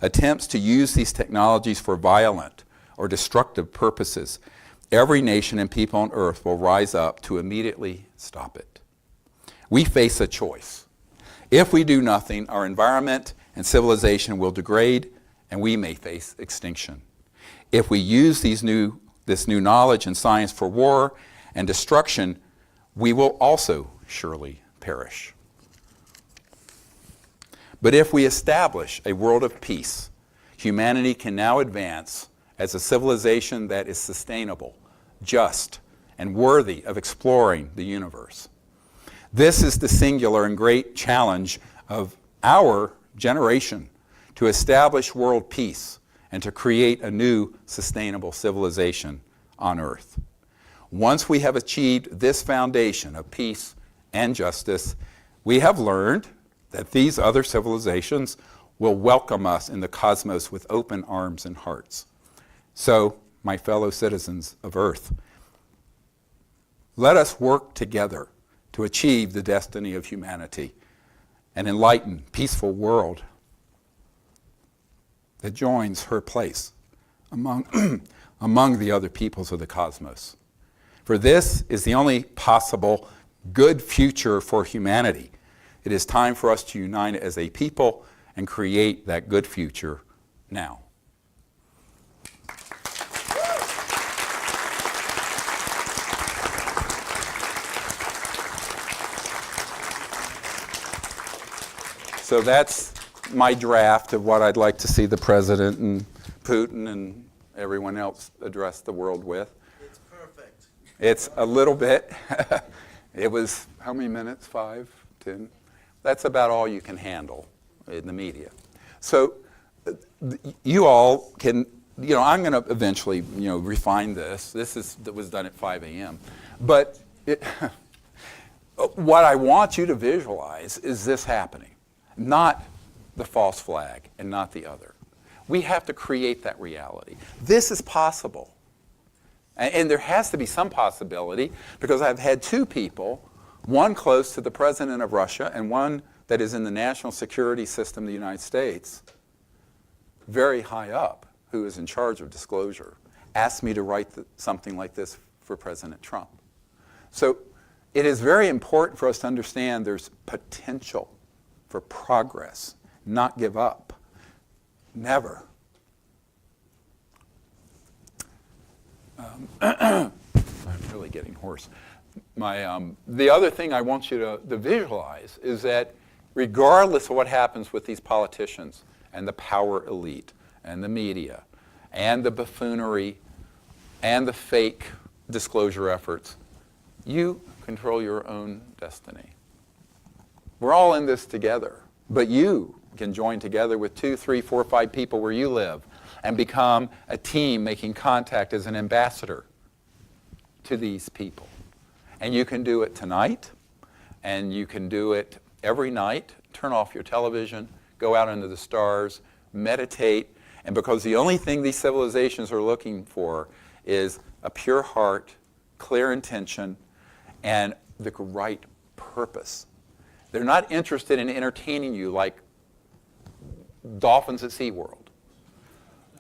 attempts to use these technologies for violent or destructive purposes, every nation and people on earth will rise up to immediately stop it. We face a choice. If we do nothing, our environment and civilization will degrade and we may face extinction. If we use this new knowledge and science for war and destruction, we will also surely perish. But if we establish a world of peace, humanity can now advance as a civilization that is sustainable, just, and worthy of exploring the universe. This is the singular and great challenge of our generation, to establish world peace and to create a new sustainable civilization on Earth. Once we have achieved this foundation of peace and justice, we have learned that these other civilizations will welcome us in the cosmos with open arms and hearts. So, my fellow citizens of Earth, let us work together to achieve the destiny of humanity, an enlightened, peaceful world that joins her place among the other peoples of the cosmos. For this is the only possible good future for humanity. It is time for us to unite as a people and create that good future now. So that's my draft of what I'd like to see the President and Putin and everyone else address the world with. It's perfect. It's a little bit. It was, how many minutes? 5, 10? That's about all you can handle in the media. So you all can, I'm going to eventually, refine this. That was done at 5 a.m. But what I want you to visualize is this happening, not the false flag and not the other. We have to create that reality. This is possible. And there has to be some possibility, because I've had 2 people, one close to the President of Russia and one that is in the national security system of the United States, very high up, who is in charge of disclosure, asked me to write something like this for President Trump. So it is very important for us to understand there's potential for progress, not give up. Never. I'm really getting hoarse. The other thing I want you to visualize is that regardless of what happens with these politicians and the power elite and the media and the buffoonery and the fake disclosure efforts, you control your own destiny. We're all in this together, but you can join together with 2, 3, 4, 5 people where you live and become a team making contact as an ambassador to these people. And you can do it tonight, and you can do it every night. Turn off your television, go out into the stars, meditate, and because the only thing these civilizations are looking for is a pure heart, clear intention, and the right purpose. They're not interested in entertaining you like dolphins at SeaWorld.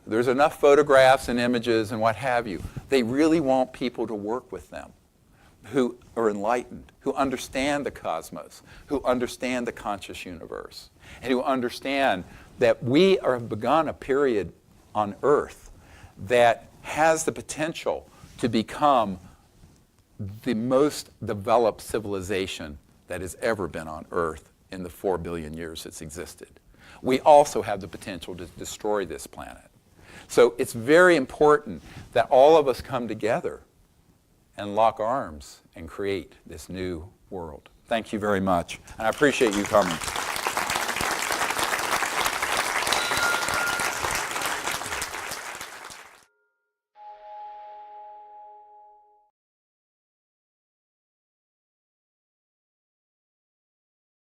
There's enough photographs and images and what have you. They really want people to work with them who are enlightened, who understand the cosmos, who understand the conscious universe, and who understand that we have begun a period on Earth that has the potential to become the most developed civilization that has ever been on Earth in the 4 billion years it's existed. We also have the potential to destroy this planet. So it's very important that all of us come together and lock arms and create this new world. Thank you very much, and I appreciate you coming.